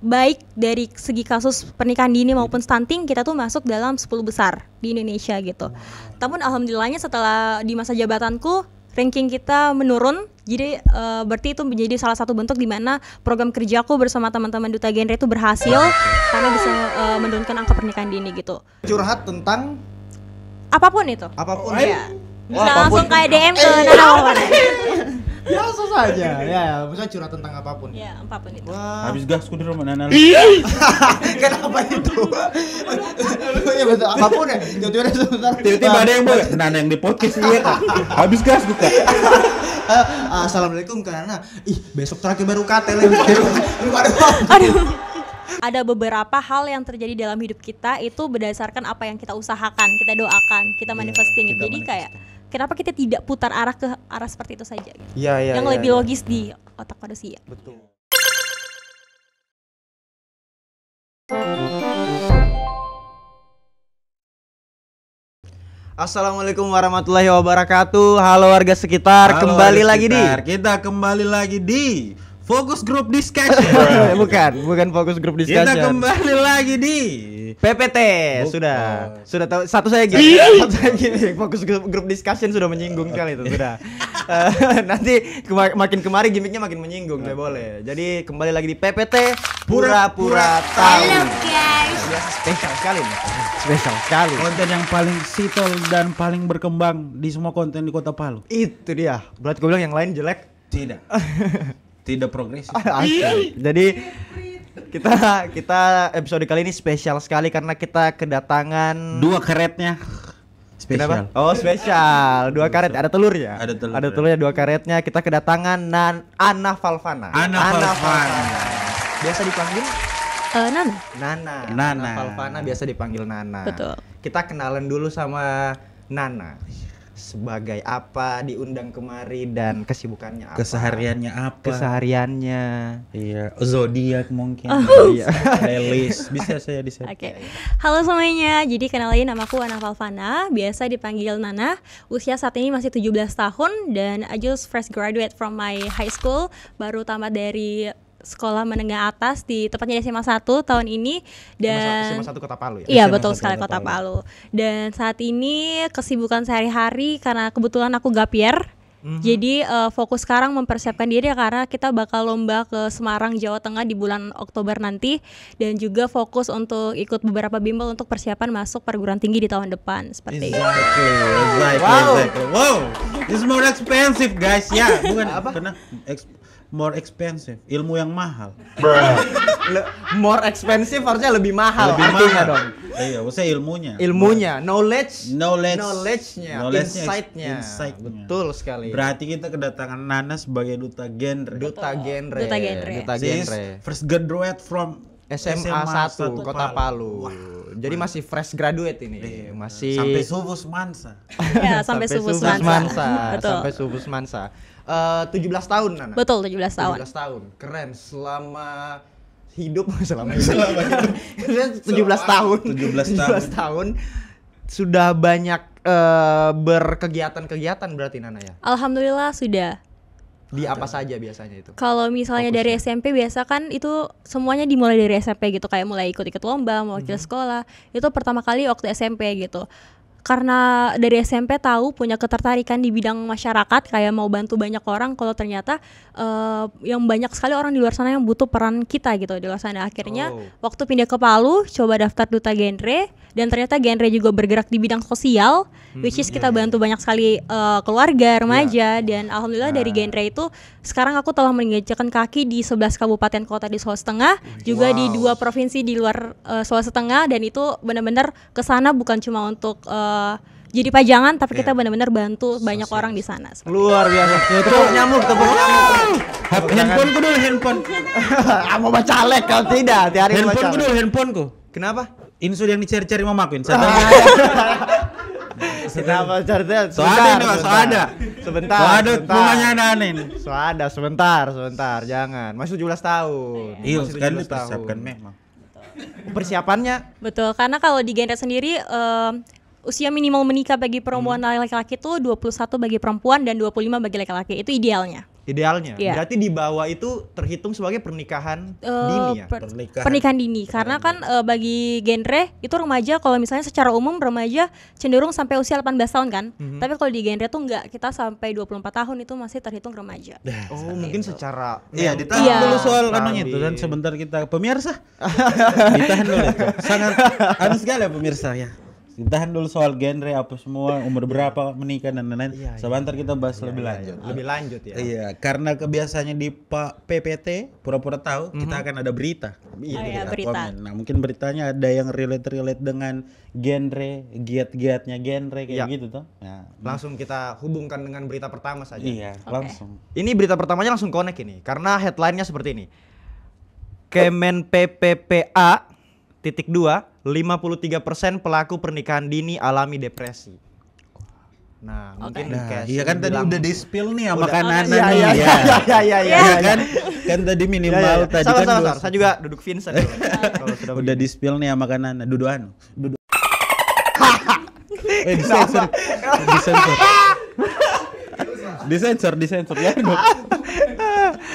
baik dari segi kasus pernikahan dini maupun stunting, kita tuh masuk dalam 10 besar di Indonesia gitu. Namun alhamdulillahnya setelah di masa jabatanku ranking kita menurun. Jadi berarti itu menjadi salah satu bentuk di mana program kerjaku bersama teman-teman Duta Genre itu berhasil karena bisa menurunkan angka pernikahan dini gitu. Curhat tentang Apapun itu. apapun Iya. Bisa apapun. langsung kayak DM ke Nana Wawan. Biasa saja ya, misalnya curhat tentang apapun. Ya, apapun itu. Wah, Habis gas ku di rumah Nana. kenapa itu? Ya betul, apapun ya. Tiba-tiba sebentar. Tiba-tiba ada yang bawa Nana yang di podcast iya Kak. Habis gas ku Kak. Assalamualaikum Kak Nana. Ih, besok terakhir baru katel. Aduh. Ada beberapa hal yang terjadi dalam hidup kita itu berdasarkan apa yang kita usahakan, kita doakan, kita manifesting. kita Jadi kayak kenapa kita tidak putar arah ke arah seperti itu saja gitu. Iya, Yang lebih logis di otak manusia. Betul. Assalamualaikum warahmatullahi wabarakatuh. Halo warga sekitar, Halo, kembali warga lagi sekitar. Kita kembali lagi di Focus Group Discussion. bukan fokus grup Kita discussion. kembali lagi di PPT Bukan. sudah tahu satu saya gini, fokus grup discussion sudah menyinggung sekali itu sudah. Nanti makin kemari gimmicknya makin menyinggung, tidak boleh. Jadi kembali lagi di PPT pura-pura tahu. Halo guys. Biasa spesial sekali nih. Spesial sekali. konten yang paling vital dan paling berkembang di semua konten di Kota Palu. Itu dia. Berarti gue bilang yang lain jelek. Tidak. Tidak progresif. Asli. Jadi kita episode kali ini spesial sekali karena kita kedatangan Dua karetnya Kenapa? spesial. Oh spesial, 2 karet, ada telurnya. Ada telur. Ada telurnya 2 karetnya. Kita kedatangan Ana Valvana. Ana Valvana. Biasa dipanggil Nana. Nana. Nana. Ana Valvana biasa dipanggil Nana. Betul. Kita kenalan dulu sama Nana. Sebagai apa diundang kemari dan kesibukannya apa? Kesehariannya apa? Kesehariannya. Iya, zodiak mungkin. Iya. Playlist bisa saya di set. Oke. Halo semuanya. Jadi kenalin namaku Ana Valvana, biasa dipanggil Nana. Usia saat ini masih 17 tahun dan I just fresh graduate from my high school, baru tamat dari sekolah menengah atas di tepatnya di SMA 1 tahun ini dan SMA 1 Kota Palu ya. iya SMA betul 1 sekali Kota Kota Palu. Dan saat ini kesibukan sehari-hari karena kebetulan aku gap year. Jadi fokus sekarang mempersiapkan diri karena kita bakal lomba ke Semarang, Jawa Tengah di bulan Oktober nanti dan juga fokus untuk ikut beberapa bimbel untuk persiapan masuk perguruan tinggi di tahun depan seperti itu. Exactly. Wow. It's more expensive, guys. Ya, bukan Apa? karena more expensive. Ilmu yang mahal. More expensive harusnya lebih mahal. Lebih artinya mahal. dong. Iya, maksudnya ilmunya. Ilmunya, knowledge-nya, Knowledge-nya, insight-nya. insight-nya. Betul sekali. Berarti kita kedatangan Nana sebagai duta genre. Duta genre. Duta genre. Duta She is genre. first graduate from SMA 1 Kota Palu. Wah, Jadi masih fresh graduate ini. Masih sampai subuh semansa. Ya, sampai subuh semansa. Betul. Sampai subuh semansa. 17 tahun Nana. Betul 17 tahun. 17 tahun. Keren. Selama hidup 17 tahun. 17 tahun sudah banyak berkegiatan-kegiatan berarti Nana ya. Alhamdulillah sudah. Di apa saja biasanya itu? Kalau misalnya dari SMP biasa kan itu semuanya dimulai dari SMP gitu, kayak mulai ikut-ikut lomba, mewakili sekolah. Itu pertama kali waktu SMP gitu. Karena dari SMP tahu punya ketertarikan di bidang masyarakat, kayak mau bantu banyak orang, kalau ternyata yang banyak sekali orang di luar sana yang butuh peran kita gitu di luar sana. Akhirnya waktu pindah ke Palu coba daftar duta genre dan ternyata genre juga bergerak di bidang sosial, which is kita bantu banyak sekali keluarga, remaja dan alhamdulillah dari genre itu sekarang aku telah menginjakan kaki di 11 kabupaten kota di Sulawesi Tengah, juga di 2 provinsi di luar Sulawesi Tengah, dan itu benar-benar kesana bukan cuma untuk jadi pajangan, tapi kita benar-benar bantu banyak orang di sana. Luar biasa. Tepuk nyamuk. Handphoneku dulu, handphone. Mau bacalek kalau tidak, tiap hari Handphoneku dulu, handphoneku. Kenapa? Insur yang dicari-cari mamaku, insur. Kenapa cerita? So ada. Sebentar. So ada bunganya ananin. So ada, sebentar. Jangan. Masih 17 tahun. Iya, Masih sekali 17 dipersiapkan tahun. memang. Persiapannya Betul, karena kalau di genre sendiri usia minimal menikah bagi perempuan laki-laki itu 21 bagi perempuan dan 25 bagi laki-laki. Itu idealnya. Idealnya. Iya. Berarti di bawah itu terhitung sebagai pernikahan dini ya. Pernikahan dini karena kan bagi genre itu remaja, kalau misalnya secara umum remaja cenderung sampai usia 18 tahun kan. Tapi kalau di genre tuh enggak, kita sampai 24 tahun itu masih terhitung remaja. Oh, mungkin secara Iya, ditahan Iya. dulu soal Kurang anunya itu lebih. dan sebentar kita pemirsa. Ditahan dulu itu. Sangat anu sekali ya pemirsa ya. Ditahan dulu soal genre apa semua, umur berapa menikah dan lain-lain. Iya, iya. Sebentar kita bahas lebih lanjut. lebih lanjut ya. Iya, karena kebiasaannya di Pak PPT pura-pura tahu, kita akan ada berita. Iya, Kita berita. komen. Nah, mungkin beritanya ada yang relate dengan genre, giat-giatnya genre kayak Iya. gitu tuh. Nah, Langsung kita hubungkan dengan berita pertama saja. iya, langsung. Ini berita pertamanya langsung connect ini karena headline-nya seperti ini. Kemen PPPA titik 2, 53% pelaku pernikahan dini alami depresi. Nah, mungkin Nah, kayak iya kan tadi bilang- udah di-spill nih sama Udah. makanan Iya, nih. iya, ya. iya, iya, Iya kan? Kan tadi minimal tadi Sabar, kan sabar, dua- sabar. Saya juga duduk Vincent dulu. Kalau sudah udah begini. di-spill nih sama makanan. Duduk. Disensor. Disensor ya.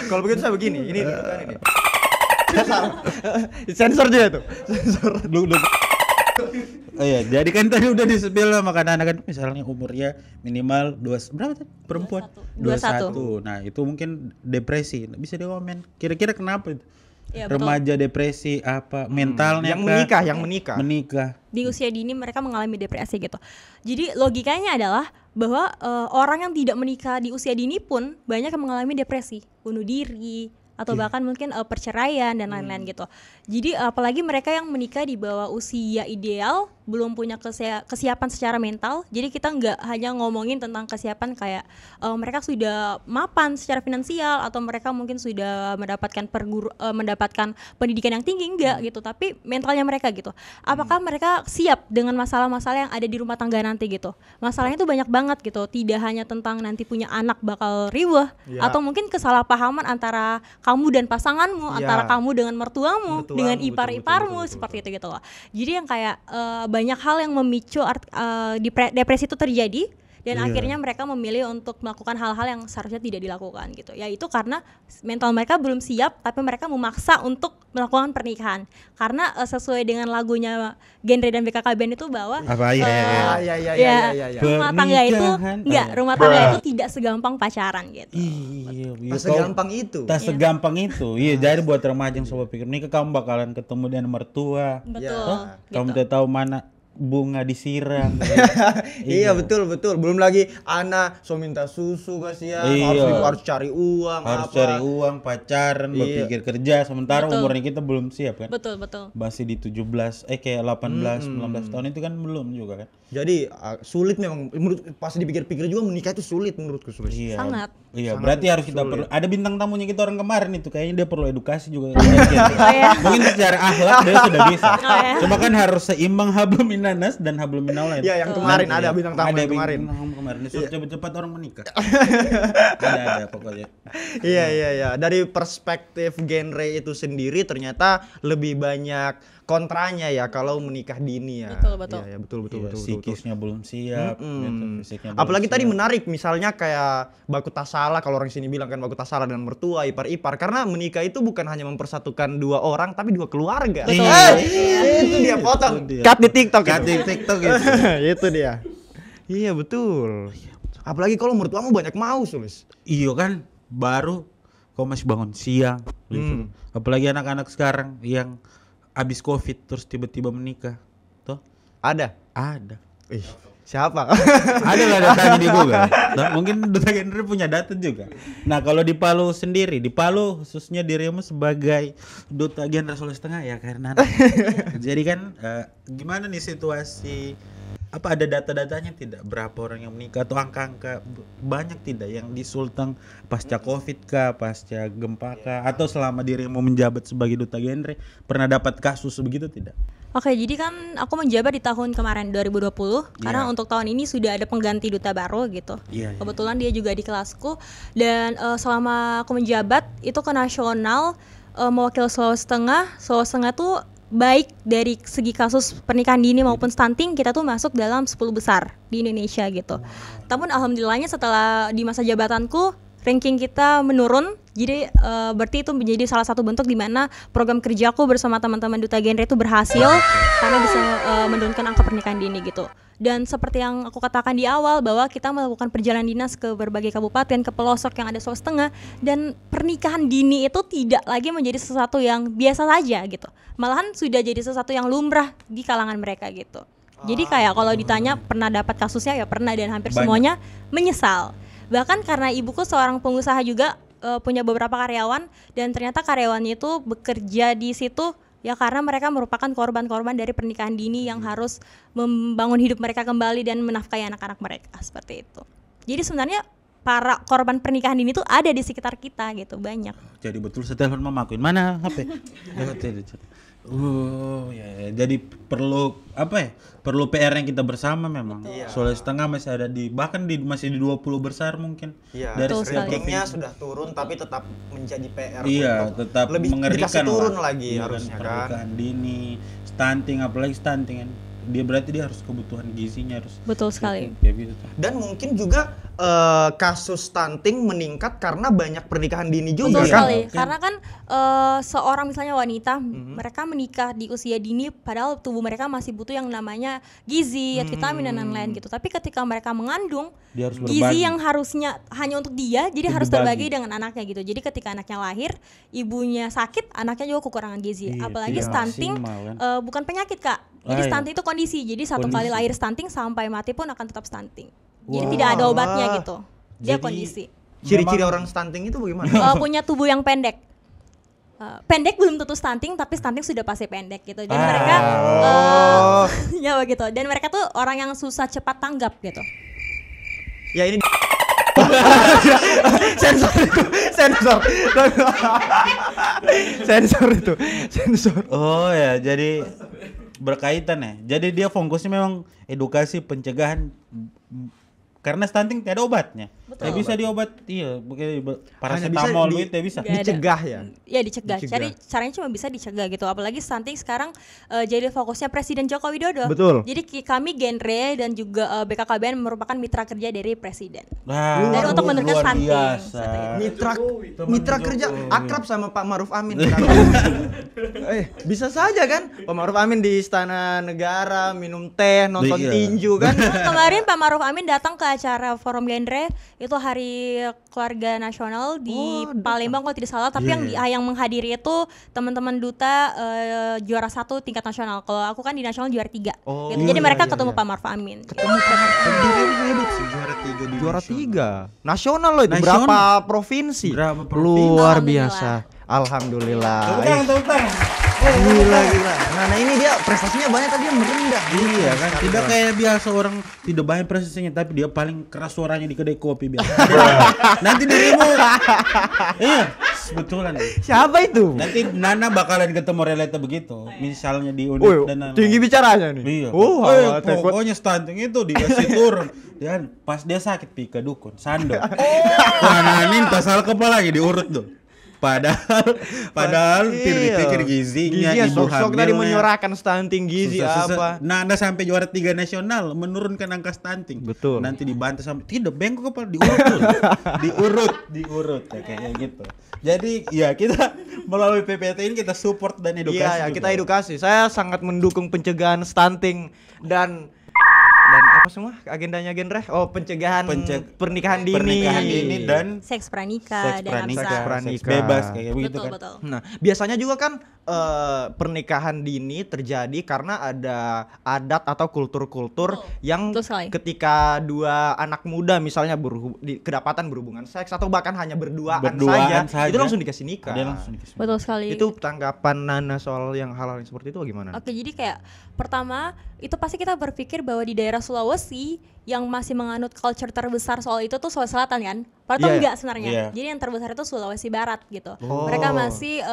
Kalau begitu saya begini, ini bukan ini. Sensor juga tuh. Sensor. Duduk. Oh iya, jadi kan tadi udah di-spill sama anak-anak kan misalnya umurnya minimal berapa tadi? Perempuan 21. Nah, itu mungkin depresi. Nah, bisa dikomen. Kira-kira kenapa itu? Iya, betul. Remaja depresi apa mentalnya Yang kah? menikah, yang menikah. Menikah. Di usia dini mereka mengalami depresi gitu. Jadi logikanya adalah bahwa orang yang tidak menikah di usia dini pun banyak yang mengalami depresi, bunuh diri, atau bahkan mungkin perceraian dan lain-lain gitu. Jadi apalagi mereka yang menikah di bawah usia ideal, belum punya kesiapan secara mental. Jadi kita nggak hanya ngomongin tentang kesiapan kayak mereka sudah mapan secara finansial atau mereka mungkin sudah mendapatkan pendidikan yang tinggi, enggak gitu. Tapi mentalnya mereka gitu. Apakah mereka siap dengan masalah-masalah yang ada di rumah tangga nanti gitu? Masalahnya tuh banyak banget gitu. Tidak hanya tentang nanti punya anak bakal riweh, Ya. atau mungkin kesalahpahaman antara kamu dan pasanganmu, Ya. antara kamu dengan mertuamu, Mertuamu, dengan betul, ipar-iparmu, betul, seperti itu gitu loh. Jadi yang kayak banyak hal yang memicu depresi itu terjadi. Dan Iya. akhirnya mereka memilih untuk melakukan hal-hal yang seharusnya tidak dilakukan gitu. Yaitu karena mental mereka belum siap, tapi mereka memaksa untuk melakukan pernikahan. Karena sesuai dengan lagunya Genre dan BKKBN itu bahwa Apa ya? Iya. rumah tangga itu Pernikahan. rumah tangga itu tidak segampang pacaran gitu. Iya, Pas segampang itu. Tak segampang itu. Iya, jadi buat remaja yang sobat pikir nikah kamu bakalan ketemu dengan mertua. Betul. Toh, gitu. kamu tidak tahu mana bunga disiram. Iya, betul. Belum lagi anak so minta susu kasihan, Iya. harus cari uang, Harus apa. cari uang, pacaran, Iya. berpikir kerja sementara Betul. umurnya kita belum siap kan. Betul. Masih di 17, kayak 18, 19 tahun itu kan belum juga kan. Jadi sulit memang pas dipikir-pikir juga menikah itu sulit menurutku sulit. Iya. Sangat. Iya, Sangat berarti harus kita sulit. perlu ada bintang tamunya kita orang kemarin itu kayaknya dia perlu edukasi juga. iya. Mungkin secara akhlak dia sudah bisa. iya. Cuma kan harus seimbang hablum minanas dan hablum minalain. Iya, yang kemarin Dan- ada iya, bintang tamu ada yang kemarin. bintang tamu kemarin. Disuruh cepat-cepat orang menikah. ada pokoknya. Iya. Dari perspektif genre itu sendiri ternyata lebih banyak kontranya ya kalau menikah dini ya. Betul. Iya, betul. Iya, psikisnya belum siap, gitu, fisiknya belum Apalagi tadi siap. menarik misalnya kayak baku tasalah, kalau orang sini bilang kan baku tasalah dan mertua, ipar-ipar, karena menikah itu bukan hanya mempersatukan dua orang tapi dua keluarga. Betul. Itu dia potong Itu dia. cut di TikTok Cut itu. di TikTok gitu. Itu dia. Iya, betul. Apalagi kalau mertuamu banyak mau, Sulis. Iya kan, baru kau masih bangun siang. Gitu. Apalagi anak-anak sekarang yang habis Covid terus tiba-tiba menikah. Tuh, Ada. ada. Ih, siapa? Ada lah datanya di Google. Nah, mungkin Duta Genre punya data juga. Nah, kalau di Palu sendiri, di Palu khususnya dirimu sebagai Duta Genre Sulawesi Tengah ya karena jadi kan gimana nih situasi, apa ada data-datanya tidak berapa orang yang menikah atau angka-angka banyak tidak yang di Sulteng pasca Covid kah, pasca gempa kah, atau selama dirimu menjabat sebagai Duta Genre pernah dapat kasus begitu tidak? Oke, jadi kan aku menjabat di tahun kemarin 2020 karena untuk tahun ini sudah ada pengganti duta baru gitu. Iya, iya. Kebetulan dia juga di kelasku dan selama aku menjabat itu ke nasional mewakili Sulawesi Tengah tuh baik dari segi kasus pernikahan dini maupun stunting kita tuh masuk dalam 10 besar di Indonesia gitu. Namun alhamdulillahnya setelah di masa jabatanku ranking kita menurun. Jadi berarti itu menjadi salah satu bentuk di mana program kerjaku bersama teman-teman Duta Genre itu berhasil karena bisa menurunkan angka pernikahan dini gitu. Dan seperti yang aku katakan di awal bahwa kita melakukan perjalanan dinas ke berbagai kabupaten, ke pelosok yang ada Sulawesi Tengah, dan pernikahan dini itu tidak lagi menjadi sesuatu yang biasa saja gitu. Malahan sudah jadi sesuatu yang lumrah di kalangan mereka gitu. Jadi kayak kalau ditanya pernah dapat kasusnya ya pernah, dan hampir semuanya menyesal. Bahkan karena ibuku seorang pengusaha juga, punya beberapa karyawan, dan ternyata karyawannya itu bekerja di situ ya karena mereka merupakan korban-korban dari pernikahan dini yang harus membangun hidup mereka kembali dan menafkahi anak-anak mereka, seperti itu. Jadi sebenarnya para korban pernikahan dini itu ada di sekitar kita gitu, banyak. Jadi betul setelah memakuin mana HP? Ya, jadi perlu apa ya? Perlu PR yang kita bersama memang. Sulawesi Tengah masih ada bahkan masih di 20 besar mungkin. Iya. Dari rankingnya sudah turun tapi tetap menjadi PR. Iya, tetap lebih mengerikan. dikasih turun lah. lagi Iya, harusnya kan. Pernikahan dini, stunting, apalagi stunting kan. Dia berarti dia harus kebutuhan gizinya harus. Betul sekali. Ya, gitu. Dan mungkin juga kasus stunting meningkat karena banyak pernikahan dini juga. Betul kan? sekali, karena kan seorang misalnya wanita, mereka menikah di usia dini padahal tubuh mereka masih butuh yang namanya gizi, vitamin dan lain-lain gitu. Tapi ketika mereka mengandung, Dia harus berbagi. gizi yang harusnya hanya untuk dia, jadi Itu harus dibagi. terbagi dengan anaknya gitu. Jadi ketika anaknya lahir, ibunya sakit, anaknya juga kekurangan gizi. Iya, Apalagi tidak stunting maksimal, kan? bukan penyakit Kak. Jadi Ah, iya. stunting itu kondisi. Jadi satu Kondisi. kali lahir stunting sampai mati pun akan tetap stunting. Jadi Wah. tidak ada obatnya gitu. Dia Jadi- kondisi. Ciri-ciri orang stunting itu bagaimana? Punya tubuh yang pendek. Pendek belum tentu stunting, tapi stunting sudah pasti pendek gitu. Dan mereka ya begitu. Dan mereka tuh orang yang susah cepat tanggap gitu. Ya ini sensor itu, sensor. Oh ya, jadi berkaitan ya. Jadi dia fokusnya memang edukasi pencegahan karena stunting tidak ada obatnya. Tidak bisa diobat, iya, paracetamol di- itu tidak bisa. Nggak ada. Dicegah ya. Ya dicegah. Dicegah. Caranya cuma bisa dicegah gitu. Apalagi stunting sekarang jadi fokusnya Presiden Joko Widodo. Betul. Jadi kami Genre dan juga BKKBN merupakan mitra kerja dari Presiden. Nah, Dari untuk menurunkan luar stunting, biasa. seperti Mitra kerja akrab sama Pak Maruf Amin. Bisa saja kan Pak Maruf Amin di Istana Negara minum teh, nonton Iya. tinju kan. Kemarin Pak Maruf Amin datang ke acara Forum Genre, itu Hari Keluarga Nasional di Palembang kalau tidak salah, tapi yang menghadiri itu teman-teman duta juara 1 tingkat nasional. Kalau aku kan di nasional juara 3. Oh, gitu. Jadi iya, mereka iya, ketemu iya. Pak Maruf Amin. Juara 3 nasional loh itu. Nasional. Berapa provinsi? Berapa provinsi? Luar Alhamdulillah. biasa. Alhamdulillah. Tepuk tangan. Gila. Nah ini dia prestasinya banyak tapi dia merendah. Iya kan, tidak kayak biasa orang tidak banyak prestasinya tapi dia paling keras suaranya di kedai kopi biasa. Nanti dirimu, iya, sebetulan. Siapa itu? Nanti Nana bakalan ketemu relate begitu, misalnya di unit Woi, dan tinggi bicaranya nih. Iya. Takut. Pokoknya stunting itu dikasih turun. Dan pas dia sakit pika dukun, sando. Wah, Nanin pasal kepala lagi diurut tuh. Padahal dipikir gizinya, Gizinya ibu sok-sok tadi hamilnya. menyuarakan stunting gizi Susah-susah. apa. Nah, Anda sampai juara 3 nasional menurunkan angka stunting. Betul. Nanti dibantah sampai tidak bengkok kepala diurut dulu. diurut ya kayak gitu. Jadi ya kita melalui PPT ini kita support dan edukasi. Iya, ya, juga. kita edukasi. Saya sangat mendukung pencegahan stunting dan apa semua agendanya Genre? Oh, pencegahan pernikahan dini. Pernikahan dini dan Seks pranikah seks dan pranikah, apa. pranikah. seks bebas kayak begitu Betul, kan. betul. Nah, biasanya juga kan pernikahan dini terjadi karena ada adat atau kultur-kultur yang Betul sekali. ketika dua anak muda misalnya kedapatan berhubungan seks atau bahkan hanya berduaan saja, itu langsung dikasih nikah. Dia langsung dikasih. Betul sekali. Itu tanggapan Nana soal yang hal-hal yang seperti itu bagaimana? Oke, jadi kayak pertama itu pasti kita berpikir bahwa di daerah Sulawesi yang masih menganut culture terbesar soal itu tuh Sulawesi Selatan kan? Padahal Iya, enggak sebenarnya. iya. Jadi yang terbesar itu Sulawesi Barat gitu. Oh. Mereka masih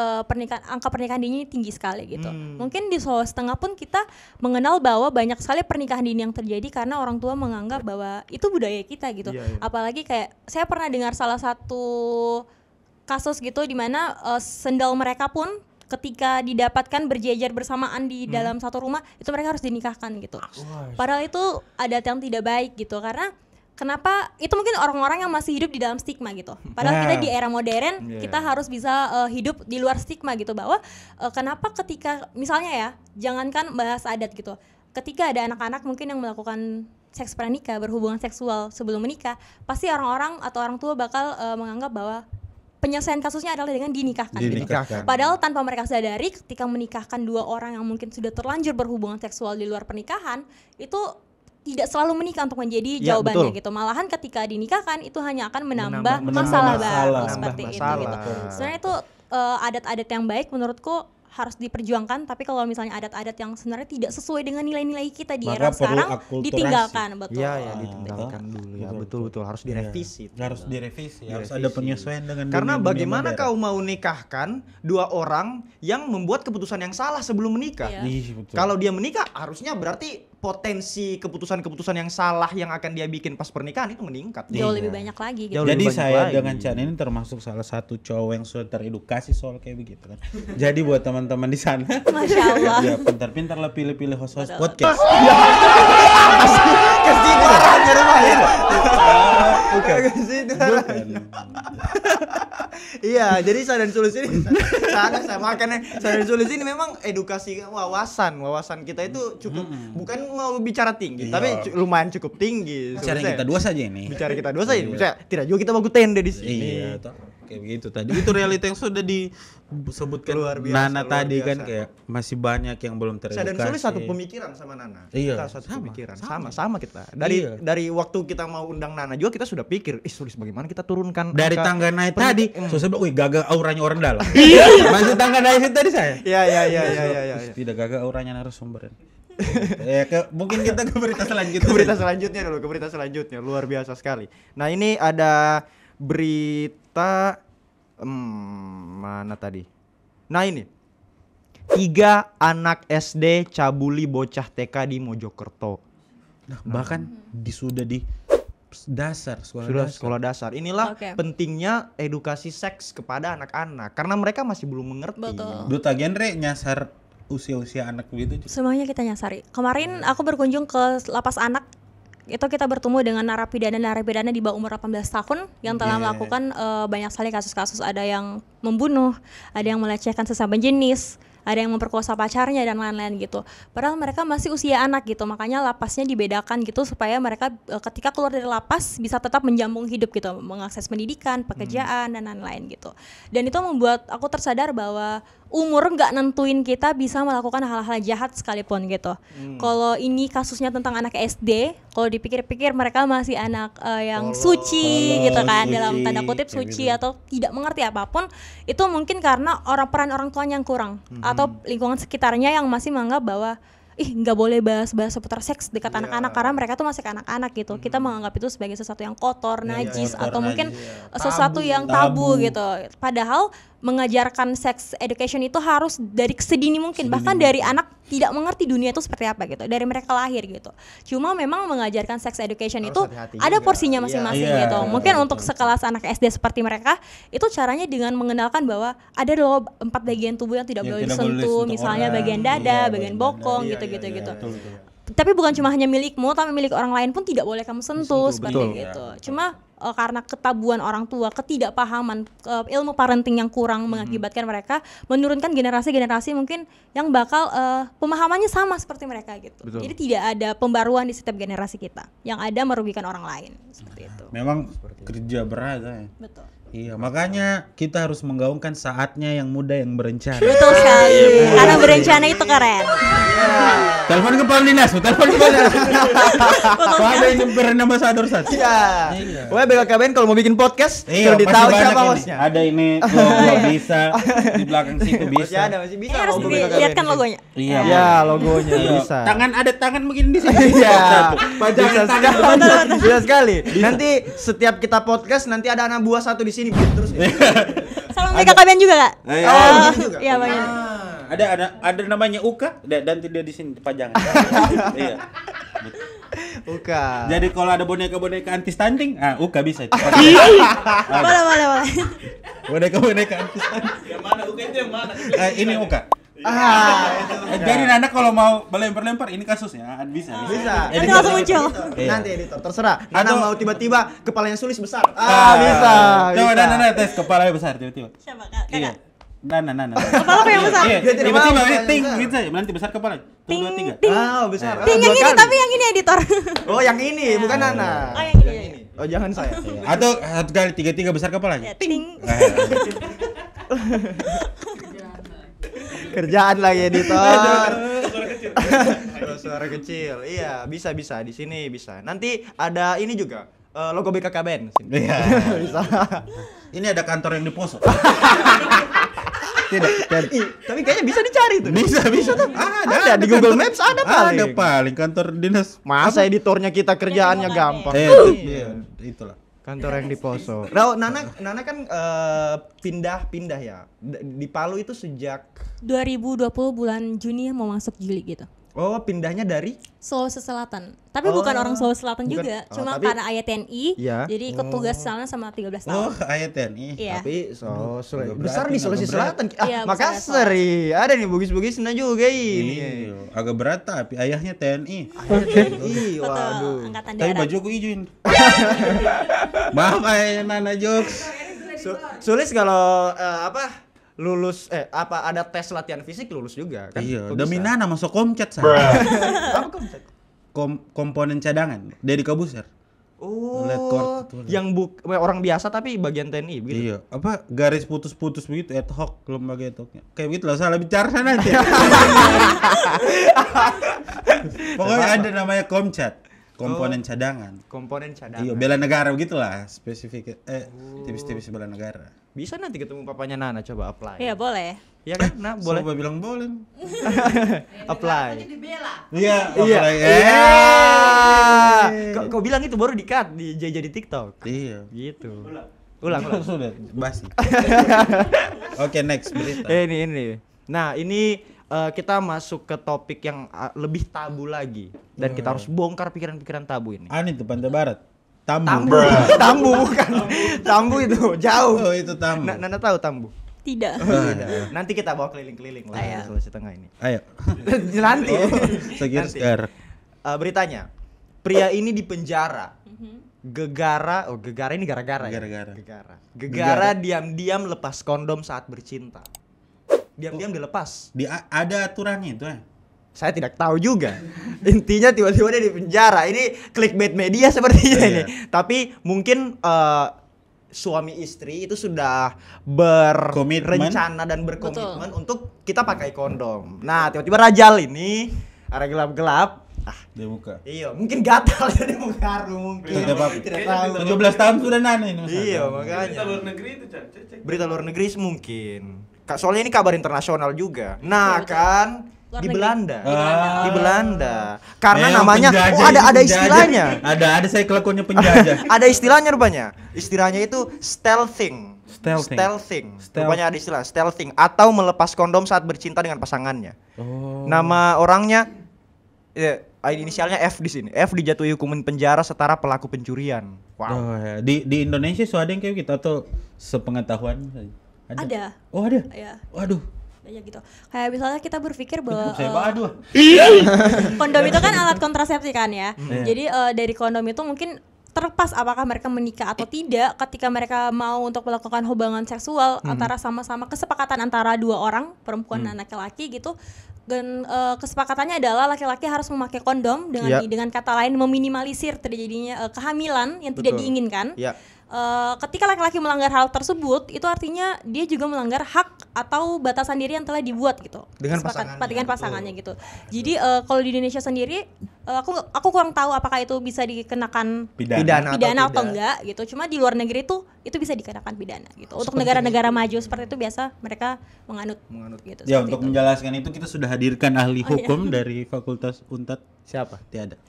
angka pernikahan dini tinggi sekali gitu. Mungkin di Sulawesi Tengah pun kita mengenal bahwa banyak sekali pernikahan dini yang terjadi karena orang tua menganggap bahwa itu budaya kita gitu. Iya, iya. Apalagi kayak saya pernah dengar salah satu kasus gitu di mana sendal mereka pun ketika didapatkan berjejer bersamaan di dalam satu rumah itu mereka harus dinikahkan gitu. Padahal itu adat yang tidak baik gitu karena kenapa itu mungkin orang-orang yang masih hidup di dalam stigma gitu. Padahal kita di era modern kita harus bisa hidup di luar stigma gitu, bahwa kenapa ketika misalnya ya, jangankan bahas adat gitu, ketika ada anak-anak mungkin yang melakukan seks pranikah, berhubungan seksual sebelum menikah, pasti orang-orang atau orang tua bakal menganggap bahwa penyelesaian kasusnya adalah dengan dinikahkan. Gitu. Padahal tanpa mereka sadari, ketika menikahkan dua orang yang mungkin sudah terlanjur berhubungan seksual di luar pernikahan, itu tidak selalu menikah untuk menjadi jawabannya gitu. Malahan ketika dinikahkan itu hanya akan menambah masalah baru seperti itu gitu. Sebenarnya itu adat-adat yang baik menurutku harus diperjuangkan, tapi kalau misalnya adat-adat yang sebenarnya tidak sesuai dengan nilai-nilai kita di era sekarang ditinggalkan, betul. Iya, ditinggalkan dulu ya, betul harus direvisi. Harus ada penyesuaian dengan karena bagaimana kau mau nikahkan dua orang yang membuat keputusan yang salah sebelum menikah? Kalau dia menikah harusnya berarti potensi keputusan-keputusan yang salah yang akan dia bikin pas pernikahan itu meningkat. Jauh lebih banyak lagi gitu. Jadi saya dengan Chan ini termasuk salah satu cowok yang sudah teredukasi soal kayak begitu kan. Jadi buat teman-teman di sana, Masya Allah. ya pintar-pintar lah pilih-pilih host-host podcast. Kesiduarannya rumah ya. Bukan. Iya, jadi Sadan Solusi ini saya makanya Sadan Solusi ini memang edukasi wawasan kita itu cukup bukan mau bicara tinggi, tapi lumayan cukup tinggi. Bicara kita dua saja ini. Bicara kita dua saja. Tidak juga kita baku tenda di sini. Iya, kayak begitu tadi. Itu realita yang sudah disebutkan Nana tadi kan, kayak masih banyak yang belum teredukasi. Saya dan Sulis satu pemikiran sama Nana. Iya, kita satu pemikiran. Sama kita. Dari waktu kita mau undang Nana juga kita sudah pikir, Sulis bagaimana kita turunkan dari tangga naik tadi. Saya bilang, wih gagal auranya orang dalam. Masih tangga naik tadi saya. Iya. Tidak gagal auranya narasumber. Mungkin kita ke berita selanjutnya. Ke berita selanjutnya luar biasa sekali. Nah, ini ada berita mana tadi? Nah, ini 3 anak SD cabuli bocah TK di Mojokerto. Nah, bahkan sudah di sekolah dasar. Inilah pentingnya edukasi seks kepada anak-anak karena mereka masih belum mengerti. Duta genre nyasar usia-usia anak begitu. Semuanya kita nyasari. Kemarin aku berkunjung ke lapas anak. Itu kita bertemu dengan narapidana di bawah umur 18 tahun yang telah melakukan banyak sekali kasus-kasus, ada yang membunuh, ada yang melecehkan sesama jenis, ada yang memperkosa pacarnya dan lain-lain gitu. Padahal mereka masih usia anak gitu, makanya lapasnya dibedakan gitu supaya mereka ketika keluar dari lapas bisa tetap menjambung hidup gitu, mengakses pendidikan, pekerjaan dan lain-lain gitu. Dan itu membuat aku tersadar bahwa umur nggak nentuin kita bisa melakukan hal-hal jahat sekalipun gitu. Kalau ini kasusnya tentang anak SD, kalau dipikir-pikir mereka masih anak yang suci gitu kan, dalam tanda kutip suci atau tidak mengerti apapun, itu mungkin karena peran orang tuanya yang kurang atau lingkungan sekitarnya yang masih menganggap bahwa nggak boleh bahas seputar seks dekat anak-anak karena mereka tuh masih anak-anak gitu. Kita menganggap itu sebagai sesuatu yang kotor, najis atau mungkin sesuatu yang tabu gitu. Padahal mengajarkan sex education itu harus dari sedini mungkin, bahkan dari anak tidak mengerti dunia itu seperti apa gitu, dari mereka lahir gitu. Cuma memang mengajarkan sex education harus itu ada porsinya masing-masing gitu. Mungkin untuk sekelas anak SD seperti mereka, itu caranya dengan mengenalkan bahwa ada loh 4 bagian tubuh yang tidak boleh disentuh, misalnya bagian dada, bagian bokong gitu. Tapi bukan cuma hanya milikmu, tapi milik orang lain pun tidak boleh kamu sentuh seperti gitu. Cuma karena ketabuhan orang tua, ketidakpahaman, ilmu parenting yang kurang mengakibatkan mereka menurunkan generasi-generasi mungkin yang bakal pemahamannya sama seperti mereka gitu. Jadi tidak ada pembaruan di setiap generasi kita, yang ada merugikan orang lain seperti itu. Memang kerja berat ya. Betul. Iya, makanya kita harus menggaungkan saatnya yang muda yang berencana. Betul sekali. Karena berencana itu keren. Telepon ke Pak Dinas, telepon ke Pak Dinas. Ada yang brand ambassador saja. Iya. Wah, BKKBN kalau mau bikin podcast, sudah ditahu siapa hostnya. Ada ini logo bisa di belakang situ bisa. Masih bisa. Harus dilihatkan logonya. Iya. Ya, logonya bisa. Ada tangan begini di sini. Iya. Bisa sekali. Bisa. Nanti setiap kita podcast nanti ada anak buah satu di sini terus. Salam BKKBN juga Kak? Gitu juga. Iya banyak. Ada namanya Uka dan tidak di sini pajangan. Iya. Uka. Jadi kalau ada boneka-boneka anti stunting, Uka bisa itu. Boleh. Boneka-boneka anti stunting. Yang mana Uka itu yang mana? Ini Uka. Jadi Nana kalau mau melempar-lempar ini kasusnya bisa. Bisa. Nanti langsung muncul. Nanti editor terserah. Nana Atau- mau tiba-tiba kepalanya Sulis besar. Ah, Bisa. Coba bisa. Nana tes kepalanya besar tiba-tiba. Siapa Kak? Iya. Kakak. Nana. Kepala aku yang besar. Iya, Dia tidak tiba-tiba mau ini kepalanya ting besar. gitu aja, nanti besar kepalanya. Tuh, Ting, 2, 3. ting. Besar. Ting yang Dua ini kali. tapi yang ini editor. Oh, yang ini bukan Nana. Oh, yang ini. Oh, jangan saya. Atau satu kali 3 besar kepalanya. Ya, ting. Kerjaan lagi editor. Suara kecil. Iya, bisa di sini bisa. Nanti ada ini juga logo BKKBN sini. Iya. Bisa. Ini ada kantor yang di Poso. Tidak. Tapi kayaknya bisa dicari tuh. Bisa tuh. Ada di Google Maps ada paling. Ada paling kantor dinas. Masa editornya kita kerjaannya gampang. Iya, itulah. Kantor yang di Poso. Nah, Nana kan pindah ya. Di Palu itu sejak 2020 bulan Juni mau masuk Juli gitu. Oh, pindahnya dari Sulawesi Selatan. Tapi bukan orang Sulawesi Selatan bukan. juga, Oh, cuma tapi- karena ayah TNI, Iya. jadi ikut tugas sana sama 13 Oh, tahun. ayat TNI. Iya. tapi agak besar berat di nih, Sulawesi agak berat. Selatan. Iya, besar Makassar. Ada nih bugis-bugisnya juga ini. Iya, agak berat tapi ayahnya TNI. Ih, Betul, waduh. angkatan Tapi darat. bajuku hijauin. Maaf ayah Nana jokes. Sulis kalau lulus ada tes latihan fisik lulus juga kan? Iya, Kok demi bisa? Nana masuk komcat saya. Apa konsep? Komponen cadangan Deddy Kabuser. Lihat Oh, court itu. yang orang biasa tapi bagian TNI begitu. Iya, apa garis putus-putus begitu ad hoc lembaga ad hocnya. Kayak begitu lah, salah bicara sana nanti. Pokoknya ada namanya komcat, komponen cadangan. Komponen cadangan. Iya, bela negara begitulah spesifik. Tipis-tipis bela negara. Bisa nanti ketemu papanya Nana coba apply. Iya, boleh. Iya kan? Nah, boleh. Siapa bilang boleh? Apply. Iya, Iya. apply. Iya. Kau bilang itu baru di-cut jadi TikTok. Iya. Gitu. Ulang. Sudah basi. Oke, next berita. Ini. Nah, ini kita masuk ke topik yang lebih tabu lagi dan kita harus bongkar pikiran-pikiran tabu ini. Aneh tuh Pantai Barat. Tambu. Tambu bukan. Tambu itu jauh. Oh, itu tambu. Nana tahu Tambu? Tidak. Nanti kita bawa keliling-keliling lah Ayo. di Sulawesi Tengah ini. Ayo. Nanti. Saya kira Nanti. sekarang. Beritanya, pria ini dipenjara. Gegara ini gara-gara. Ya? Gegara diam-diam lepas kondom saat bercinta. Diam-diam dilepas. Ada aturannya itu ya. Saya tidak tahu juga. Intinya tiba-tiba dia di penjara. Ini clickbait media sepertinya ini. Tapi mungkin suami istri itu sudah berencana dan berkomitmen untuk kita pakai kondom. Nah, tiba-tiba Rajal ini ada gelap-gelap. Dia buka. Iya, mungkin gatal jadi mau ngaruh mungkin. Tidak tahu. 17 tahun sudah Nana ini. Mas. Iya, makanya. Berita luar negeri itu cek. Berita luar negeri mungkin. Soalnya ini kabar internasional juga. Nah, Betul. kan Luar di negeri. Belanda. Ah. Di Belanda. Karena Memang namanya penjajah ada ini, penjajah. istilahnya. Ada saya kelakuannya penjajah. Ada istilahnya rupanya. Istilahnya itu stealthing. Stealthing. Rupanya ada istilah stealthing atau melepas kondom saat bercinta dengan pasangannya. Oh. Nama orangnya inisialnya F di sini. F dijatuhi hukuman penjara setara pelaku pencurian. Wow. Oh, ya. Di Indonesia so ada yang kayak gitu atau sepengetahuan saja? Ada. Oh, ada. Ya, Waduh. banyak gitu. Kayak misalnya kita berpikir bahwa Saya aduh. kondom itu kan alat kontrasepsi kan ya. Iya. Jadi dari kondom itu mungkin terlepas apakah mereka menikah atau tidak, ketika mereka mau untuk melakukan hubungan seksual antara sama-sama kesepakatan antara dua orang, perempuan dan laki-laki gitu. Dan kesepakatannya adalah laki-laki harus memakai kondom Ya. dengan kata lain meminimalisir terjadinya kehamilan yang tidak Betul. diinginkan. Ya. Ketika laki-laki melanggar hal tersebut, itu artinya dia juga melanggar hak atau batasan diri yang telah dibuat gitu. Dengan Sepakat- pasangannya, dengan pasangannya gitu. Jadi kalau di Indonesia sendiri, aku kurang tahu apakah itu bisa dikenakan Pidana. pidana atau tidak. enggak gitu. Cuma di luar negeri tuh itu bisa dikenakan pidana gitu. Untuk negara-negara maju seperti itu biasa mereka menganut gitu. Ya, seperti untuk itu. menjelaskan itu kita sudah hadirkan ahli Oh, iya. hukum dari Fakultas Untat. Siapa? Tiada.